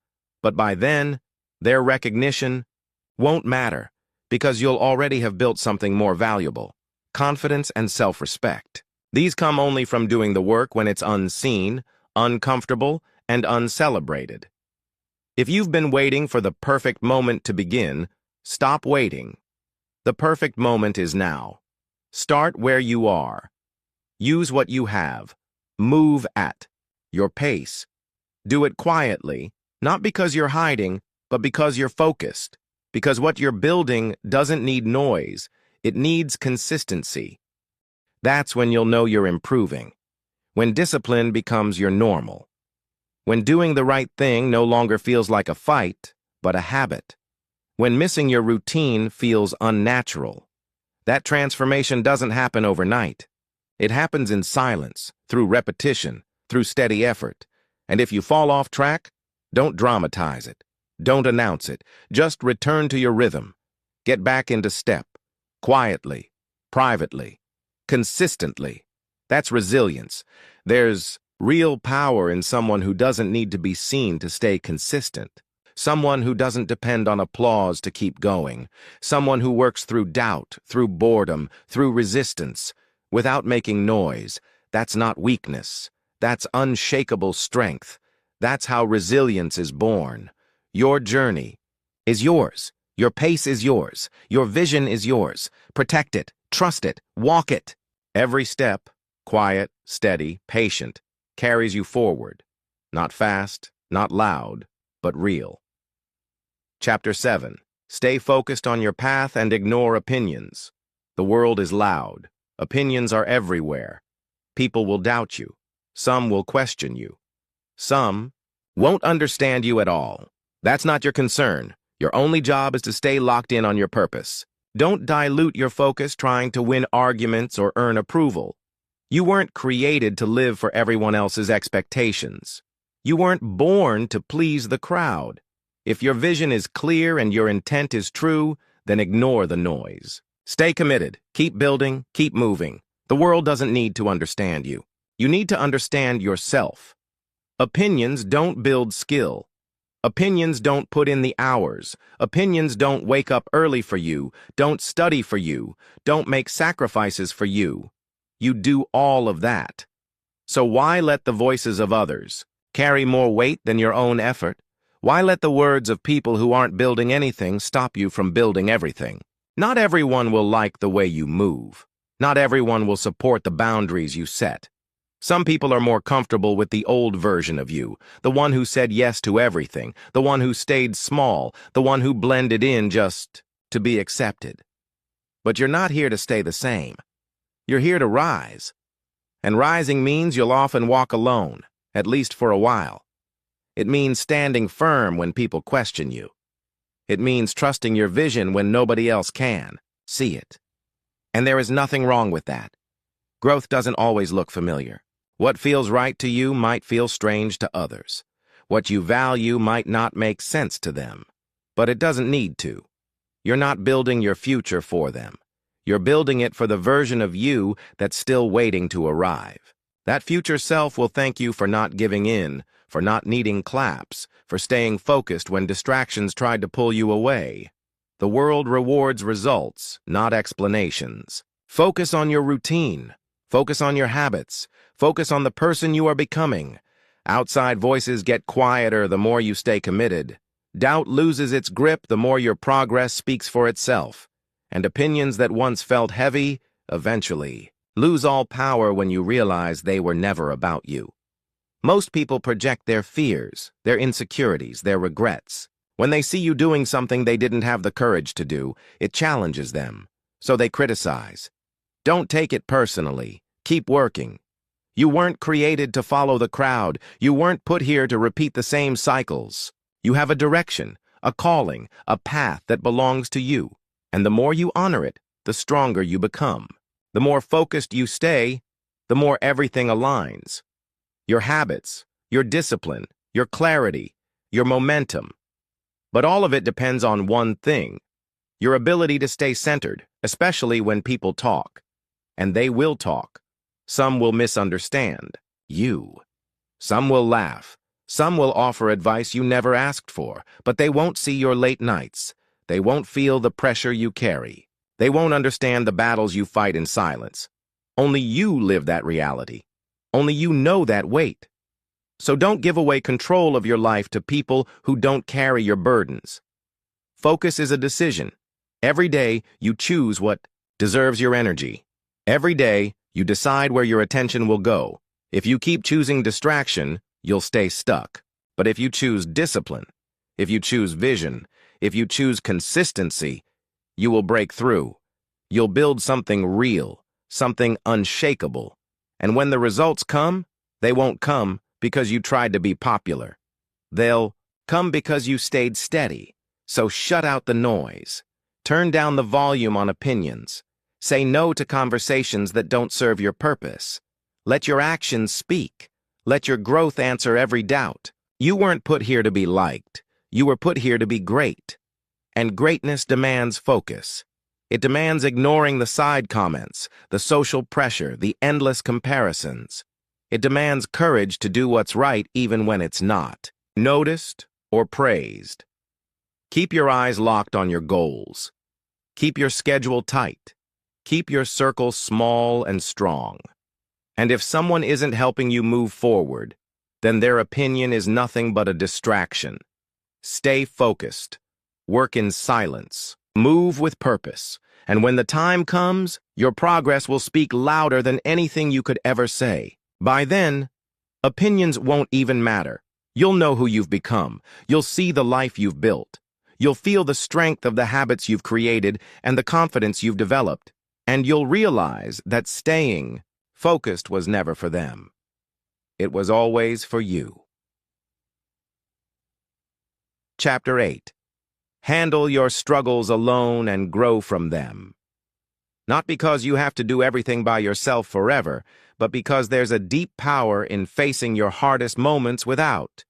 but by then, their recognition won't matter because you'll already have built something more valuable: confidence and self-respect. These come only from doing the work when it's unseen, uncomfortable, and uncelebrated. If you've been waiting for the perfect moment to begin, stop waiting. The perfect moment is now. Start where you are. Use what you have. Move at your pace. Do it quietly, not because you're hiding, but because you're focused. Because what you're building doesn't need noise, it needs consistency. That's when you'll know you're improving. When discipline becomes your normal. When doing the right thing no longer feels like a fight, but a habit. When missing your routine feels unnatural. That transformation doesn't happen overnight. It happens in silence, through repetition, through steady effort. And if you fall off track, don't dramatize it. Don't announce it. Just return to your rhythm. Get back into step. Quietly, privately, consistently. That's resilience. There's real power in someone who doesn't need to be seen to stay consistent. Someone who doesn't depend on applause to keep going. Someone who works through doubt, through boredom, through resistance, without making noise. That's not weakness. That's unshakable strength. That's how resilience is born. Your journey is yours. Your pace is yours. Your vision is yours. Protect it. Trust it. Walk it. Every step, quiet, steady, patient, carries you forward. Not fast, not loud, but real. Chapter 7. Stay focused on your path and ignore opinions. The world is loud. Opinions are everywhere. People will doubt you. Some will question you. Some won't understand you at all. That's not your concern. Your only job is to stay locked in on your purpose. Don't dilute your focus trying to win arguments or earn approval. You weren't created to live for everyone else's expectations. You weren't born to please the crowd. If your vision is clear and your intent is true, then ignore the noise. Stay committed. Keep building. Keep moving. The world doesn't need to understand you. You need to understand yourself. Opinions don't build skill. Opinions don't put in the hours. Opinions don't wake up early for you, don't study for you, don't make sacrifices for you. You do all of that. So why let the voices of others carry more weight than your own effort? Why let the words of people who aren't building anything stop you from building everything? Not everyone will like the way you move. Not everyone will support the boundaries you set. Some people are more comfortable with the old version of you, the one who said yes to everything, the one who stayed small, the one who blended in just to be accepted. But you're not here to stay the same. You're here to rise. And rising means you'll often walk alone, at least for a while. It means standing firm when people question you. It means trusting your vision when nobody else can see it. And there is nothing wrong with that. Growth doesn't always look familiar. What feels right to you might feel strange to others. What you value might not make sense to them. But it doesn't need to. You're not building your future for them. You're building it for the version of you that's still waiting to arrive. That future self will thank you for not giving in, for not needing claps, for staying focused when distractions tried to pull you away. The world rewards results, not explanations. Focus on your routine. Focus on your habits. Focus on the person you are becoming. Outside voices get quieter the more you stay committed. Doubt loses its grip the more your progress speaks for itself. And opinions that once felt heavy, eventually, lose all power when you realize they were never about you. Most people project their fears, their insecurities, their regrets. When they see you doing something they didn't have the courage to do, it challenges them. So they criticize. Don't take it personally. Keep working. You weren't created to follow the crowd. You weren't put here to repeat the same cycles. You have a direction, a calling, a path that belongs to you. And the more you honor it, the stronger you become. The more focused you stay, the more everything aligns. Your habits, your discipline, your clarity, your momentum. But all of it depends on one thing: your ability to stay centered, especially when people talk. And they will talk. Some will misunderstand you. Some will laugh. Some will offer advice you never asked for, but they won't see your late nights. They won't feel the pressure you carry. They won't understand the battles you fight in silence. Only you live that reality. Only you know that weight. So don't give away control of your life to people who don't carry your burdens. Focus is a decision. Every day, you choose what deserves your energy. Every day, you decide where your attention will go. If you keep choosing distraction, you'll stay stuck. But if you choose discipline, if you choose vision, if you choose consistency, you will break through. You'll build something real, something unshakable. And when the results come, they won't come because you tried to be popular. They'll come because you stayed steady. So shut out the noise. Turn down the volume on opinions. Say no to conversations that don't serve your purpose. Let your actions speak. Let your growth answer every doubt. You weren't put here to be liked. You were put here to be great. And greatness demands focus. It demands ignoring the side comments, the social pressure, the endless comparisons. It demands courage to do what's right even when it's not noticed or praised. Keep your eyes locked on your goals. Keep your schedule tight. Keep your circle small and strong. And if someone isn't helping you move forward, then their opinion is nothing but a distraction. Stay focused. Work in silence. Move with purpose. And when the time comes, your progress will speak louder than anything you could ever say. By then, opinions won't even matter. You'll know who you've become. You'll see the life you've built. You'll feel the strength of the habits you've created and the confidence you've developed. And you'll realize that staying focused was never for them. It was always for you. Chapter 8. Handle your struggles alone and grow from them. Not because you have to do everything by yourself forever, but because there's a deep power in facing your hardest moments without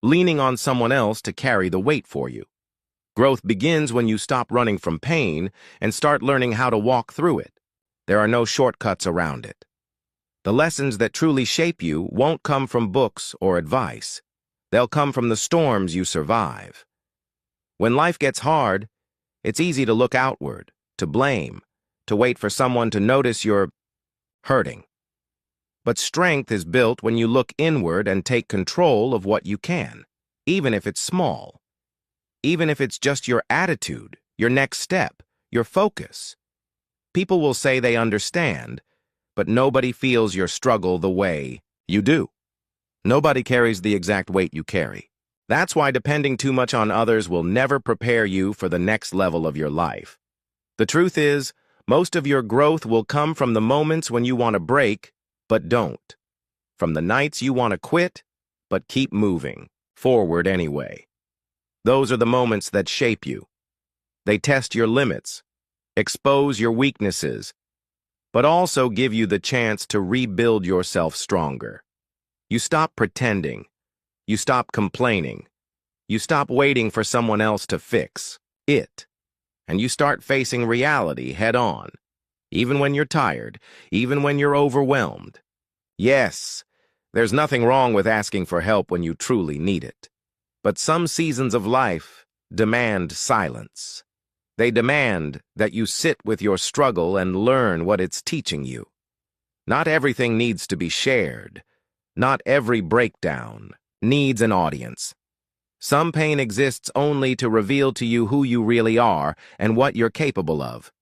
leaning on someone else to carry the weight for you. Growth begins when you stop running from pain and start learning how to walk through it. There are no shortcuts around it. The lessons that truly shape you won't come from books or advice. They'll come from the storms you survive. When life gets hard, it's easy to look outward, to blame, to wait for someone to notice you're hurting. But strength is built when you look inward and take control of what you can, even if it's small. Even if it's just your attitude, your next step, your focus. People will say they understand, but nobody feels your struggle the way you do. Nobody carries the exact weight you carry. That's why depending too much on others will never prepare you for the next level of your life. The truth is, most of your growth will come from the moments when you want to break, but don't. From the nights you want to quit, but keep moving forward anyway. Those are the moments that shape you. They test your limits, expose your weaknesses, but also give you the chance to rebuild yourself stronger. You stop pretending. You stop complaining. You stop waiting for someone else to fix it. And you start facing reality head on, even when you're tired, even when you're overwhelmed. Yes, there's nothing wrong with asking for help when you truly need it. But some seasons of life demand silence. They demand that you sit with your struggle and learn what it's teaching you. Not everything needs to be shared. Not every breakdown needs an audience. Some pain exists only to reveal to you who you really are and what you're capable of.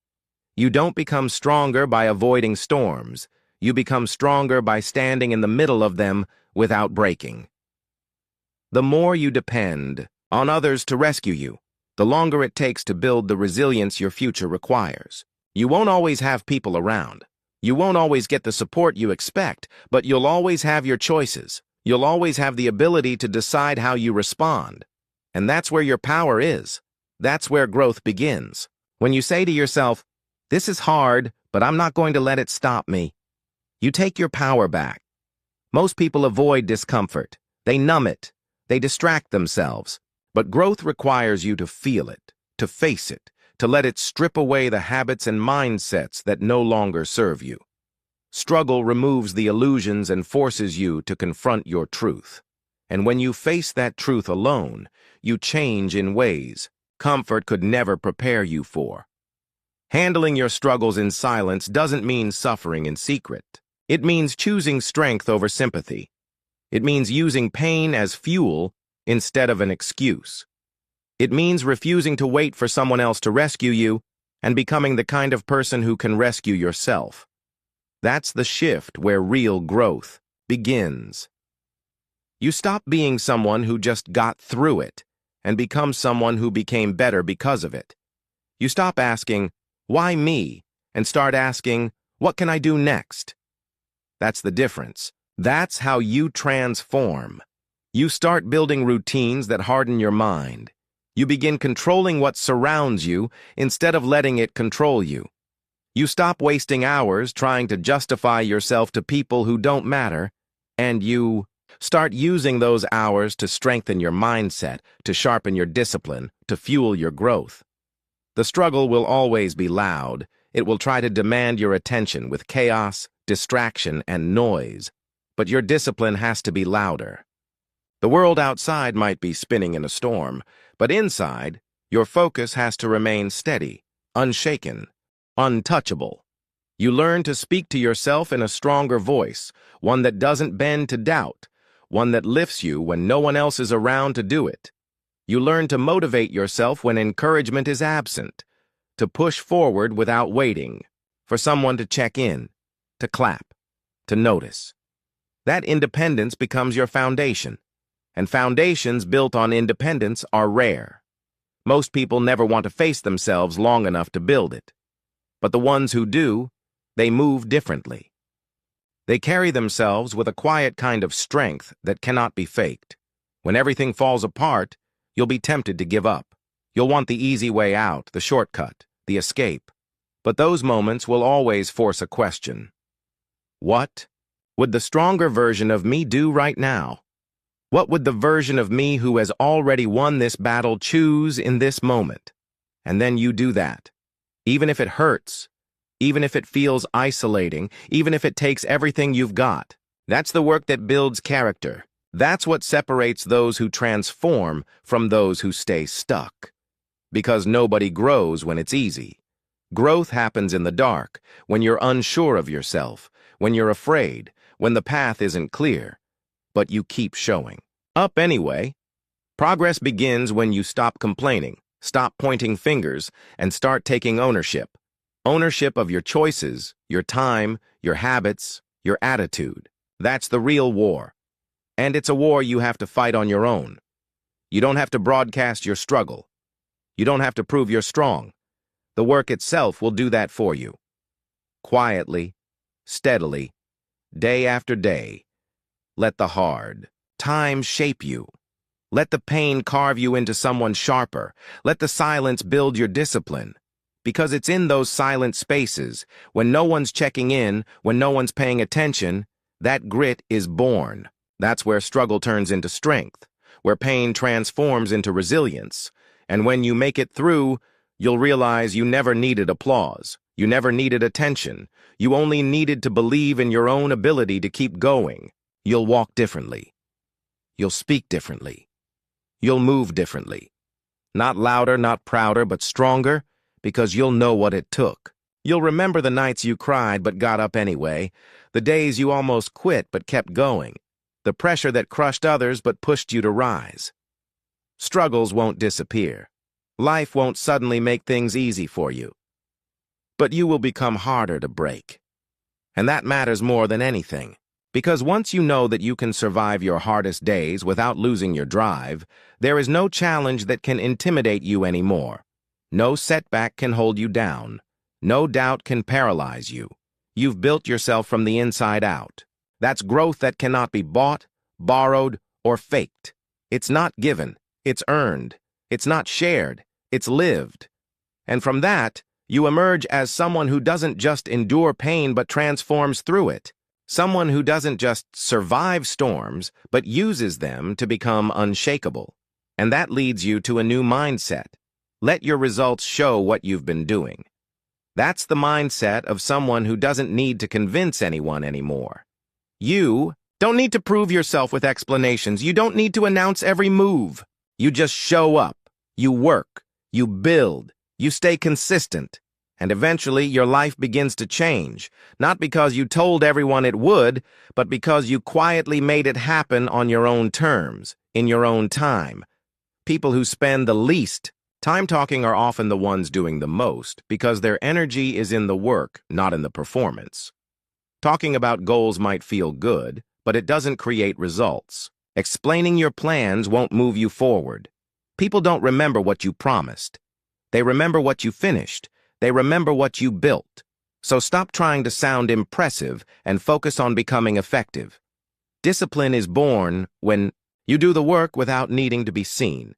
You don't become stronger by avoiding storms. You become stronger by standing in the middle of them without breaking. The more you depend on others to rescue you, the longer it takes to build the resilience your future requires. You won't always have people around. You won't always get the support you expect, but you'll always have your choices. You'll always have the ability to decide how you respond. And that's where your power is. That's where growth begins. When you say to yourself, "This is hard, but I'm not going to let it stop me," you take your power back. Most people avoid discomfort. They numb it. They distract themselves. But growth requires you to feel it, to face it, to let it strip away the habits and mindsets that no longer serve you. Struggle removes the illusions and forces you to confront your truth. And when you face that truth alone, you change in ways comfort could never prepare you for. Handling your struggles in silence doesn't mean suffering in secret. It means choosing strength over sympathy. It means using pain as fuel instead of an excuse. It means refusing to wait for someone else to rescue you and becoming the kind of person who can rescue yourself. That's the shift where real growth begins. You stop being someone who just got through it and become someone who became better because of it. You stop asking, "Why me?" and start asking, "What can I do next?" That's the difference. That's how you transform. You start building routines that harden your mind. You begin controlling what surrounds you instead of letting it control you. You stop wasting hours trying to justify yourself to people who don't matter, and you start using those hours to strengthen your mindset, to sharpen your discipline, to fuel your growth. The struggle will always be loud. It will try to demand your attention with chaos, distraction, and noise. But your discipline has to be louder. The world outside might be spinning in a storm, but inside, your focus has to remain steady, unshaken, untouchable. You learn to speak to yourself in a stronger voice, one that doesn't bend to doubt, one that lifts you when no one else is around to do it. You learn to motivate yourself when encouragement is absent, to push forward without waiting, for someone to check in, to clap, to notice. That independence becomes your foundation. And foundations built on independence are rare. Most people never want to face themselves long enough to build it. But the ones who do, they move differently. They carry themselves with a quiet kind of strength that cannot be faked. When everything falls apart, you'll be tempted to give up. You'll want the easy way out, the shortcut, the escape. But those moments will always force a question. What would the stronger version of me do right now? What would the version of me who has already won this battle choose in this moment? And then you do that. Even if it hurts, even if it feels isolating, even if it takes everything you've got. That's the work that builds character. That's what separates those who transform from those who stay stuck. Because nobody grows when it's easy. Growth happens in the dark, when you're unsure of yourself, when you're afraid, when the path isn't clear. But you keep showing up anyway. Progress begins when you stop complaining, stop pointing fingers, and start taking ownership. Ownership of your choices, your time, your habits, your attitude. That's the real war. And it's a war you have to fight on your own. You don't have to broadcast your struggle. You don't have to prove you're strong. The work itself will do that for you. Quietly, steadily, day after day. Let the hard times shape you. Let the pain carve you into someone sharper. Let the silence build your discipline. Because it's in those silent spaces, when no one's checking in, when no one's paying attention, that grit is born. That's where struggle turns into strength, where pain transforms into resilience. And when you make it through, you'll realize you never needed applause. You never needed attention. You only needed to believe in your own ability to keep going. You'll walk differently. You'll speak differently. You'll move differently. Not louder, not prouder, but stronger, because you'll know what it took. You'll remember the nights you cried but got up anyway, the days you almost quit but kept going, the pressure that crushed others but pushed you to rise. Struggles won't disappear. Life won't suddenly make things easy for you. But you will become harder to break. And that matters more than anything. Because once you know that you can survive your hardest days without losing your drive, there is no challenge that can intimidate you anymore. No setback can hold you down. No doubt can paralyze you. You've built yourself from the inside out. That's growth that cannot be bought, borrowed, or faked. It's not given. It's earned. It's not shared. It's lived. And from that, you emerge as someone who doesn't just endure pain but transforms through it. Someone who doesn't just survive storms but uses them to become unshakable. And that leads you to a new mindset. Let your results show what you've been doing. That's the mindset of someone who doesn't need to convince anyone anymore. You don't need to prove yourself with explanations. You don't need to announce every move. You just show up. You work. You build. You stay consistent. And eventually your life begins to change, not because you told everyone it would, but because you quietly made it happen on your own terms, in your own time. People who spend the least time talking are often the ones doing the most, because their energy is in the work, not in the performance. Talking about goals might feel good, but it doesn't create results. Explaining your plans won't move you forward. People don't remember what you promised. They remember what you finished. They remember what you built. So stop trying to sound impressive and focus on becoming effective. Discipline is born when you do the work without needing to be seen.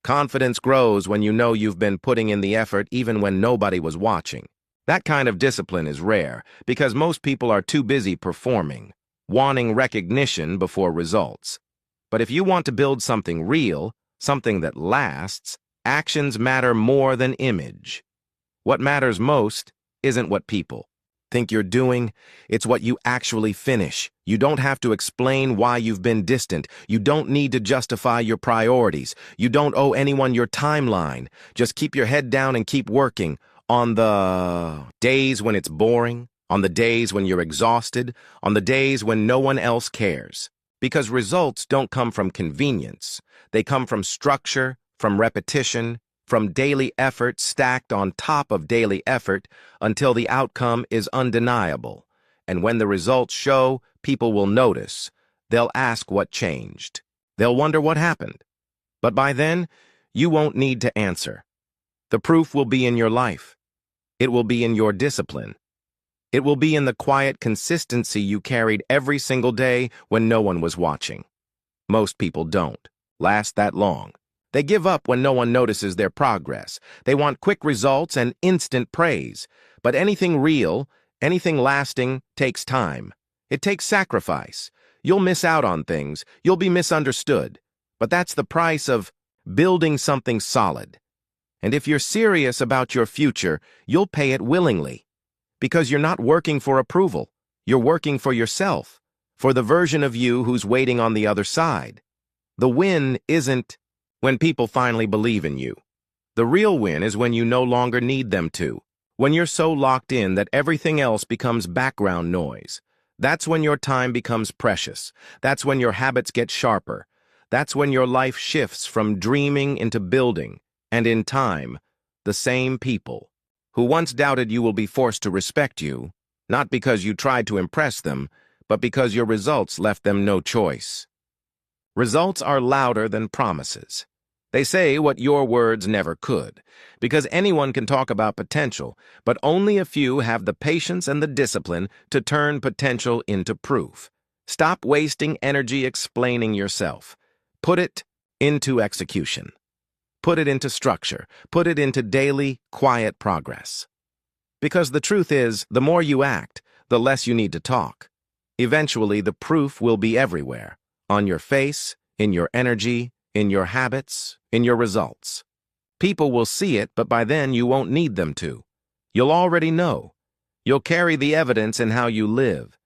Confidence grows when you know you've been putting in the effort even when nobody was watching. That kind of discipline is rare because most people are too busy performing, wanting recognition before results. But if you want to build something real, something that lasts, actions matter more than image. What matters most isn't what people think you're doing, it's what you actually finish. You don't have to explain why you've been distant. You don't need to justify your priorities. You don't owe anyone your timeline. Just keep your head down and keep working. On the days when it's boring, on the days when you're exhausted, on the days when no one else cares. Because results don't come from convenience. They come from structure, from repetition, from daily effort stacked on top of daily effort until the outcome is undeniable. And when the results show, people will notice. They'll ask what changed. They'll wonder what happened. But by then, you won't need to answer. The proof will be in your life. It will be in your discipline. It will be in the quiet consistency you carried every single day when no one was watching. Most people don't last that long. They give up when no one notices their progress. They want quick results and instant praise. But anything real, anything lasting, takes time. It takes sacrifice. You'll miss out on things. You'll be misunderstood. But that's the price of building something solid. And if you're serious about your future, you'll pay it willingly. Because you're not working for approval. You're working for yourself, for the version of you who's waiting on the other side. The win isn't when people finally believe in you. The real win is when you no longer need them to, when you're so locked in that everything else becomes background noise. That's when your time becomes precious. That's when your habits get sharper. That's when your life shifts from dreaming into building, and in time, the same people who once doubted you will be forced to respect you, not because you tried to impress them, but because your results left them no choice. Results are louder than promises. They say what your words never could, because anyone can talk about potential, but only a few have the patience and the discipline to turn potential into proof. Stop wasting energy explaining yourself. Put it into execution. Put it into structure. Put it into daily, quiet progress. Because the truth is, the more you act, the less you need to talk. Eventually, the proof will be everywhere. On your face, in your energy, in your habits, in your results. People will see it, but by then you won't need them to. You'll already know. You'll carry the evidence in how you live.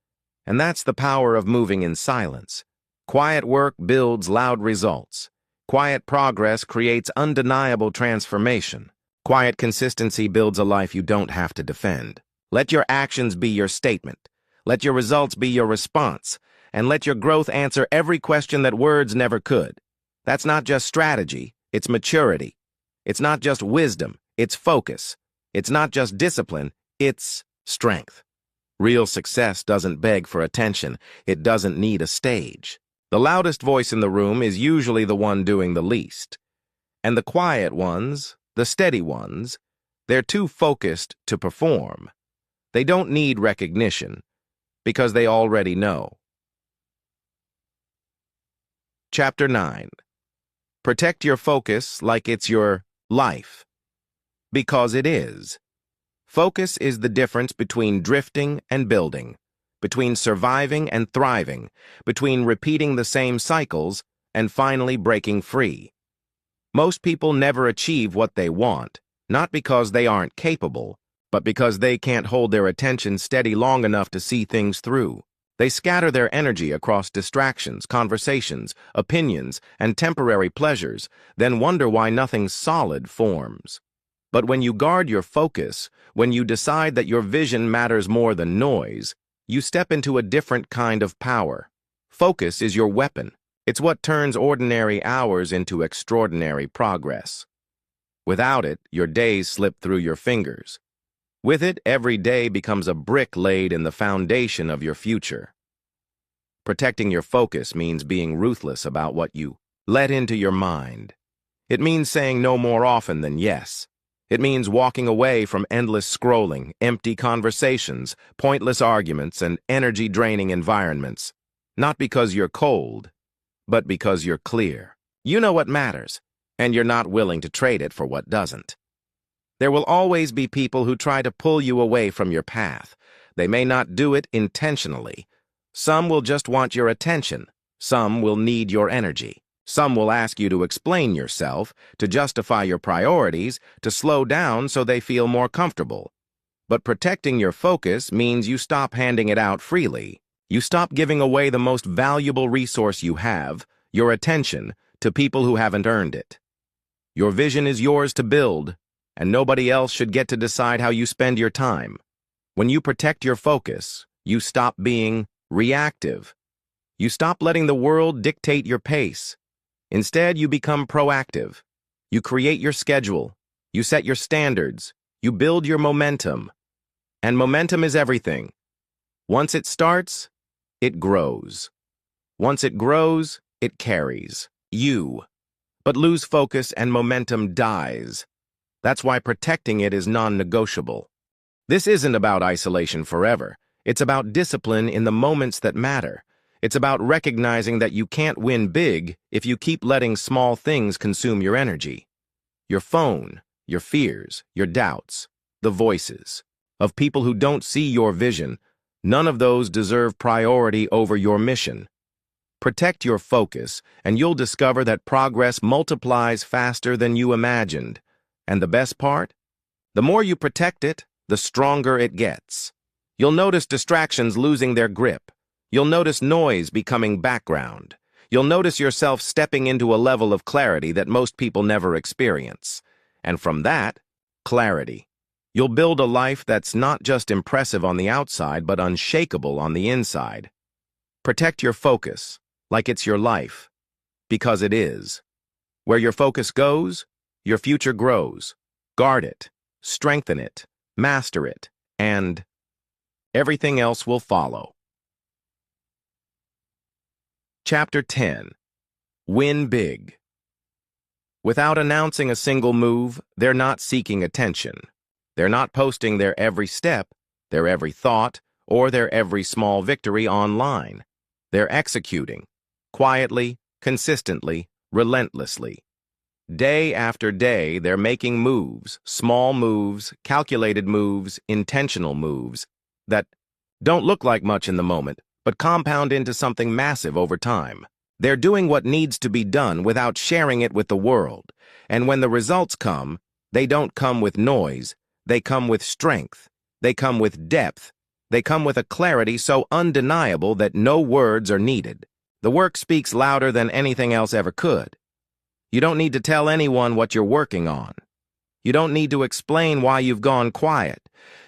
And that's the power of moving in silence. Quiet work builds loud results. Quiet progress creates undeniable transformation. Quiet consistency builds a life you don't have to defend. Let your actions be your statement. Let your results be your response. And let your growth answer every question that words never could. That's not just strategy, it's maturity. It's not just wisdom, it's focus. It's not just discipline, it's strength. Real success doesn't beg for attention. It doesn't need a stage. The loudest voice in the room is usually the one doing the least. And the quiet ones, the steady ones, they're too focused to perform. They don't need recognition because they already know. Chapter 9. Protect your focus like it's your life. Because it is. Focus is the difference between drifting and building, between surviving and thriving, between repeating the same cycles and finally breaking free. Most people never achieve what they want, not because they aren't capable, but because they can't hold their attention steady long enough to see things through. They scatter their energy across distractions, conversations, opinions, and temporary pleasures, then wonder why nothing solid forms. But when you guard your focus, when you decide that your vision matters more than noise, you step into a different kind of power. Focus is your weapon. It's what turns ordinary hours into extraordinary progress. Without it, your days slip through your fingers. With it, every day becomes a brick laid in the foundation of your future. Protecting your focus means being ruthless about what you let into your mind. It means saying no more often than yes. It means walking away from endless scrolling, empty conversations, pointless arguments, and energy-draining environments. Not because you're cold, but because you're clear. You know what matters, and you're not willing to trade it for what doesn't. There will always be people who try to pull you away from your path. They may not do it intentionally. Some will just want your attention. Some will need your energy. Some will ask you to explain yourself, to justify your priorities, to slow down so they feel more comfortable. But protecting your focus means you stop handing it out freely. You stop giving away the most valuable resource you have, your attention, to people who haven't earned it. Your vision is yours to build, and nobody else should get to decide how you spend your time. When you protect your focus, you stop being reactive. You stop letting the world dictate your pace. Instead, you become proactive. You create your schedule. You set your standards. You build your momentum. And momentum is everything. Once it starts, it grows. Once it grows, it carries you. But lose focus and momentum dies. That's why protecting it is non-negotiable. This isn't about isolation forever. It's about discipline in the moments that matter. It's about recognizing that you can't win big if you keep letting small things consume your energy. Your phone, your fears, your doubts, the voices of people who don't see your vision, none of those deserve priority over your mission. Protect your focus, and you'll discover that progress multiplies faster than you imagined. And the best part? The more you protect it, the stronger it gets. You'll notice distractions losing their grip. You'll notice noise becoming background. You'll notice yourself stepping into a level of clarity that most people never experience. And from that, clarity, you'll build a life that's not just impressive on the outside, but unshakable on the inside. Protect your focus, like it's your life, because it is. Where your focus goes, your future grows. Guard it, strengthen it, master it, and everything else will follow. Chapter 10. Win Big. Without announcing a single move, they're not seeking attention. They're not posting their every step, their every thought, or their every small victory online. They're executing, quietly, consistently, relentlessly. Day after day, they're making moves, small moves, calculated moves, intentional moves, that don't look like much in the moment, but compound into something massive over time. They're doing what needs to be done without sharing it with the world. And when the results come, they don't come with noise. They come with strength. They come with depth. They come with a clarity so undeniable that no words are needed. The work speaks louder than anything else ever could. You don't need to tell anyone what you're working on. You don't need to explain why you've gone quiet.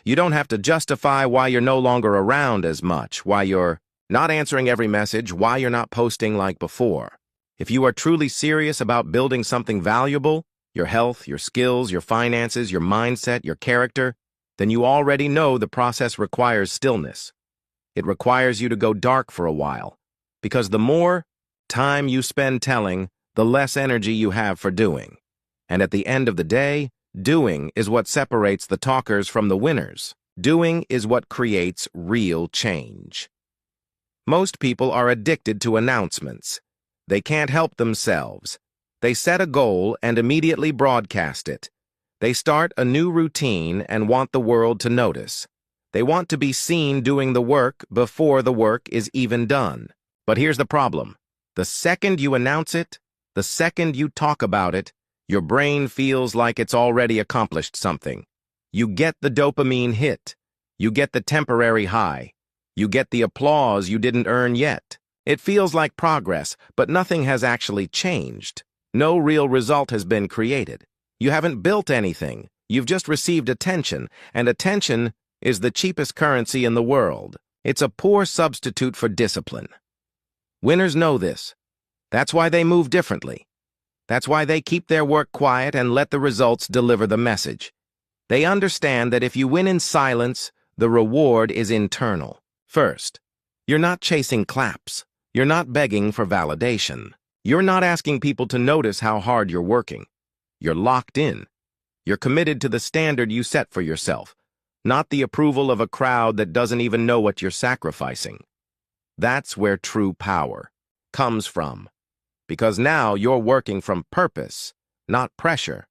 You don't have to justify why you're no longer around as much, why you're not answering every message, why you're not posting like before. If you are truly serious about building something valuable, your health, your skills, your finances, your mindset, your character, then you already know the process requires stillness. It requires you to go dark for a while, because the more time you spend telling, the less energy you have for doing. And at the end of the day, doing is what separates the talkers from the winners. Doing is what creates real change. Most people are addicted to announcements. They can't help themselves. They set a goal and immediately broadcast it. They start a new routine and want the world to notice. They want to be seen doing the work before the work is even done. But here's the problem. The second you announce it, the second you talk about it, your brain feels like it's already accomplished something. You get the dopamine hit. You get the temporary high. You get the applause you didn't earn yet. It feels like progress, but nothing has actually changed. No real result has been created. You haven't built anything. You've just received attention, and attention is the cheapest currency in the world. It's a poor substitute for discipline. Winners know this. That's why they move differently. That's why they keep their work quiet and let the results deliver the message. They understand that if you win in silence, the reward is internal. First, you're not chasing claps. You're not begging for validation. You're not asking people to notice how hard you're working. You're locked in. You're committed to the standard you set for yourself, not the approval of a crowd that doesn't even know what you're sacrificing. That's where true power comes from. Because now you're working from purpose, not pressure.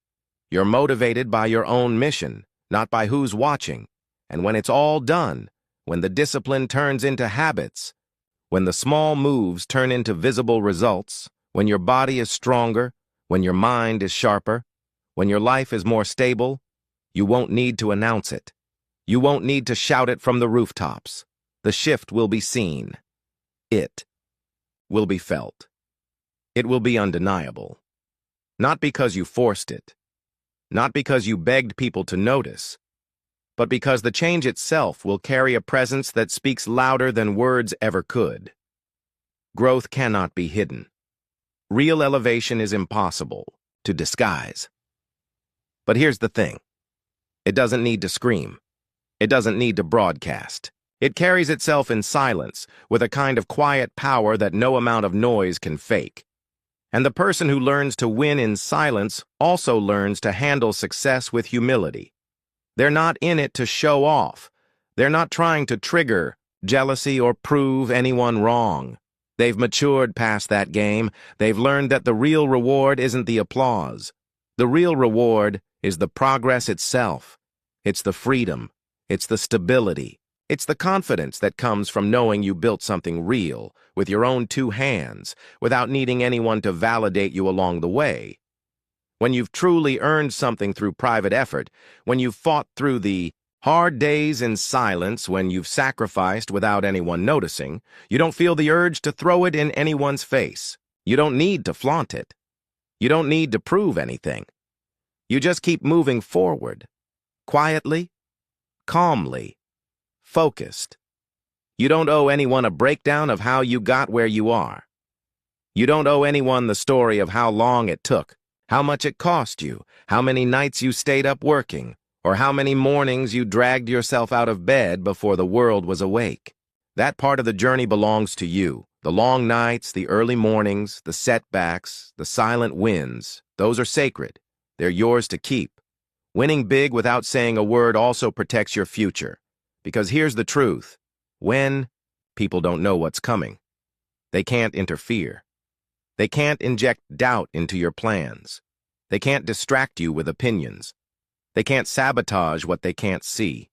You're motivated by your own mission, not by who's watching. And when it's all done, when the discipline turns into habits, when the small moves turn into visible results, when your body is stronger, when your mind is sharper, when your life is more stable, you won't need to announce it. You won't need to shout it from the rooftops. The shift will be seen. It will be felt. It will be undeniable. Not because you forced it, not because you begged people to notice, but because the change itself will carry a presence that speaks louder than words ever could. Growth cannot be hidden. Real elevation is impossible to disguise. But here's the thing. It doesn't need to scream. It doesn't need to broadcast. It carries itself in silence, with a kind of quiet power that no amount of noise can fake. And the person who learns to win in silence also learns to handle success with humility. They're not in it to show off. They're not trying to trigger jealousy or prove anyone wrong. They've matured past that game. They've learned that the real reward isn't the applause. The real reward is the progress itself. It's the freedom. It's the stability. It's the confidence that comes from knowing you built something real, with your own two hands, without needing anyone to validate you along the way. When you've truly earned something through private effort, when you've fought through the hard days in silence, when you've sacrificed without anyone noticing, you don't feel the urge to throw it in anyone's face. You don't need to flaunt it. You don't need to prove anything. You just keep moving forward, quietly, calmly, focused. You don't owe anyone a breakdown of how you got where you are. You don't owe anyone the story of how long it took, how much it cost you, how many nights you stayed up working, or how many mornings you dragged yourself out of bed before the world was awake. That part of the journey belongs to you. The long nights, the early mornings, the setbacks, the silent wins, those are sacred. They're yours to keep. Winning big without saying a word also protects your future. Because here's the truth. When people don't know what's coming, they can't interfere. They can't inject doubt into your plans. They can't distract you with opinions. They can't sabotage what they can't see.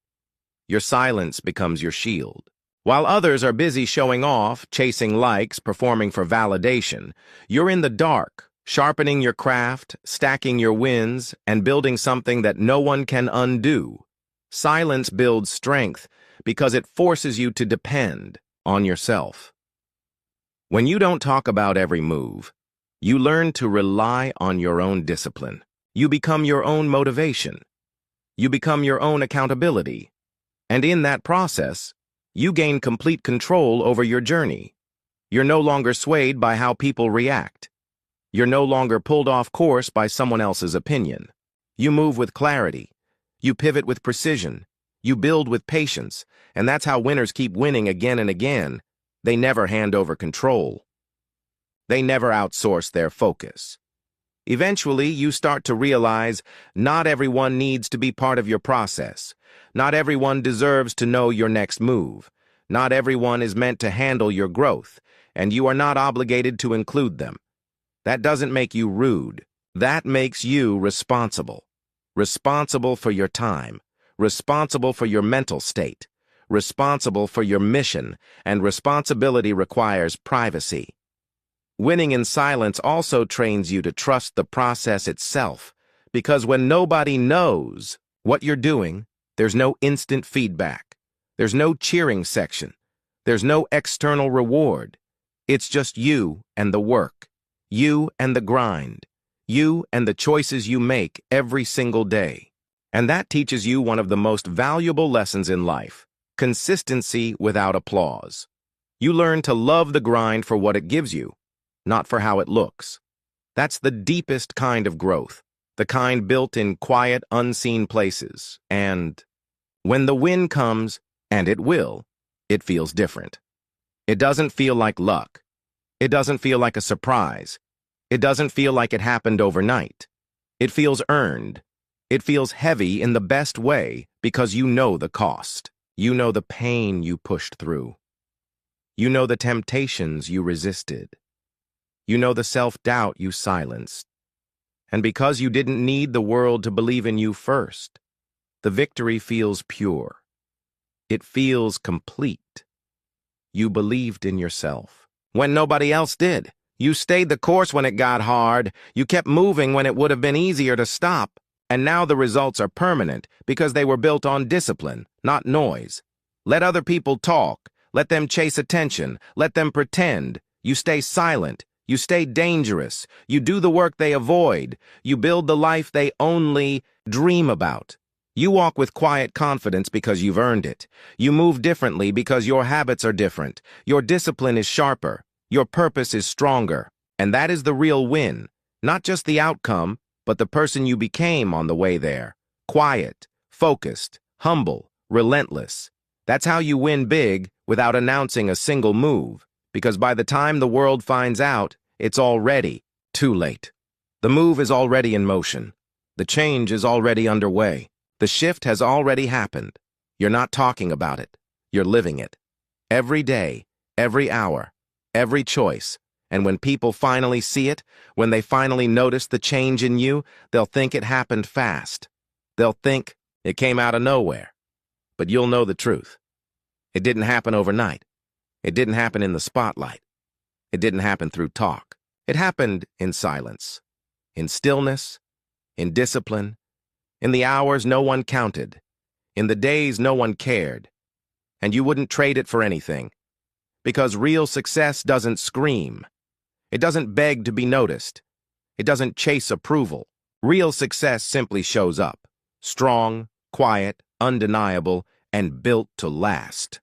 Your silence becomes your shield. While others are busy showing off, chasing likes, performing for validation, you're in the dark, sharpening your craft, stacking your wins, and building something that no one can undo. Silence builds strength because it forces you to depend on yourself. When you don't talk about every move, you learn to rely on your own discipline. You become your own motivation. You become your own accountability. And in that process, you gain complete control over your journey. You're no longer swayed by how people react. You're no longer pulled off course by someone else's opinion. You move with clarity. You pivot with precision. You build with patience. And that's how winners keep winning again and again. They never hand over control. They never outsource their focus. Eventually, you start to realize not everyone needs to be part of your process. Not everyone deserves to know your next move. Not everyone is meant to handle your growth, and you are not obligated to include them. That doesn't make you rude. That makes you responsible. Responsible for your time. Responsible for your mental state. Responsible for your mission, and responsibility requires privacy. Winning in silence also trains you to trust the process itself, because when nobody knows what you're doing, there's no instant feedback. There's no cheering section. There's no external reward. It's just you and the work, you and the grind, you and the choices you make every single day. And that teaches you one of the most valuable lessons in life: consistency without applause. You learn to love the grind for what it gives you, not for how it looks. That's the deepest kind of growth, the kind built in quiet, unseen places. And when the win comes, and it will, it feels different. It doesn't feel like luck. It doesn't feel like a surprise. It doesn't feel like it happened overnight. It feels earned. It feels heavy in the best way because you know the cost. You know the pain you pushed through. You know the temptations you resisted. You know the self-doubt you silenced. And because you didn't need the world to believe in you first, the victory feels pure. It feels complete. You believed in yourself when nobody else did. You stayed the course when it got hard. You kept moving when it would have been easier to stop. And now the results are permanent because they were built on discipline, not noise. Let other people talk. Let them chase attention. Let them pretend. You stay silent. You stay dangerous. You do the work they avoid. You build the life they only dream about. You walk with quiet confidence because you've earned it. You move differently because your habits are different. Your discipline is sharper. Your purpose is stronger. And that is the real win. Not just the outcome, but the person you became on the way there. Quiet, focused, humble, relentless. That's how you win big without announcing a single move. Because by the time the world finds out, it's already too late. The move is already in motion. The change is already underway. The shift has already happened. You're not talking about it. You're living it. Every day, every hour, every choice. And when people finally see it, when they finally notice the change in you, they'll think it happened fast. They'll think it came out of nowhere. But you'll know the truth. It didn't happen overnight. It didn't happen in the spotlight. It didn't happen through talk. It happened in silence, in stillness, in discipline, in the hours no one counted, in the days no one cared. And you wouldn't trade it for anything. Because real success doesn't scream. It doesn't beg to be noticed. It doesn't chase approval. Real success simply shows up, strong, quiet, undeniable, and built to last.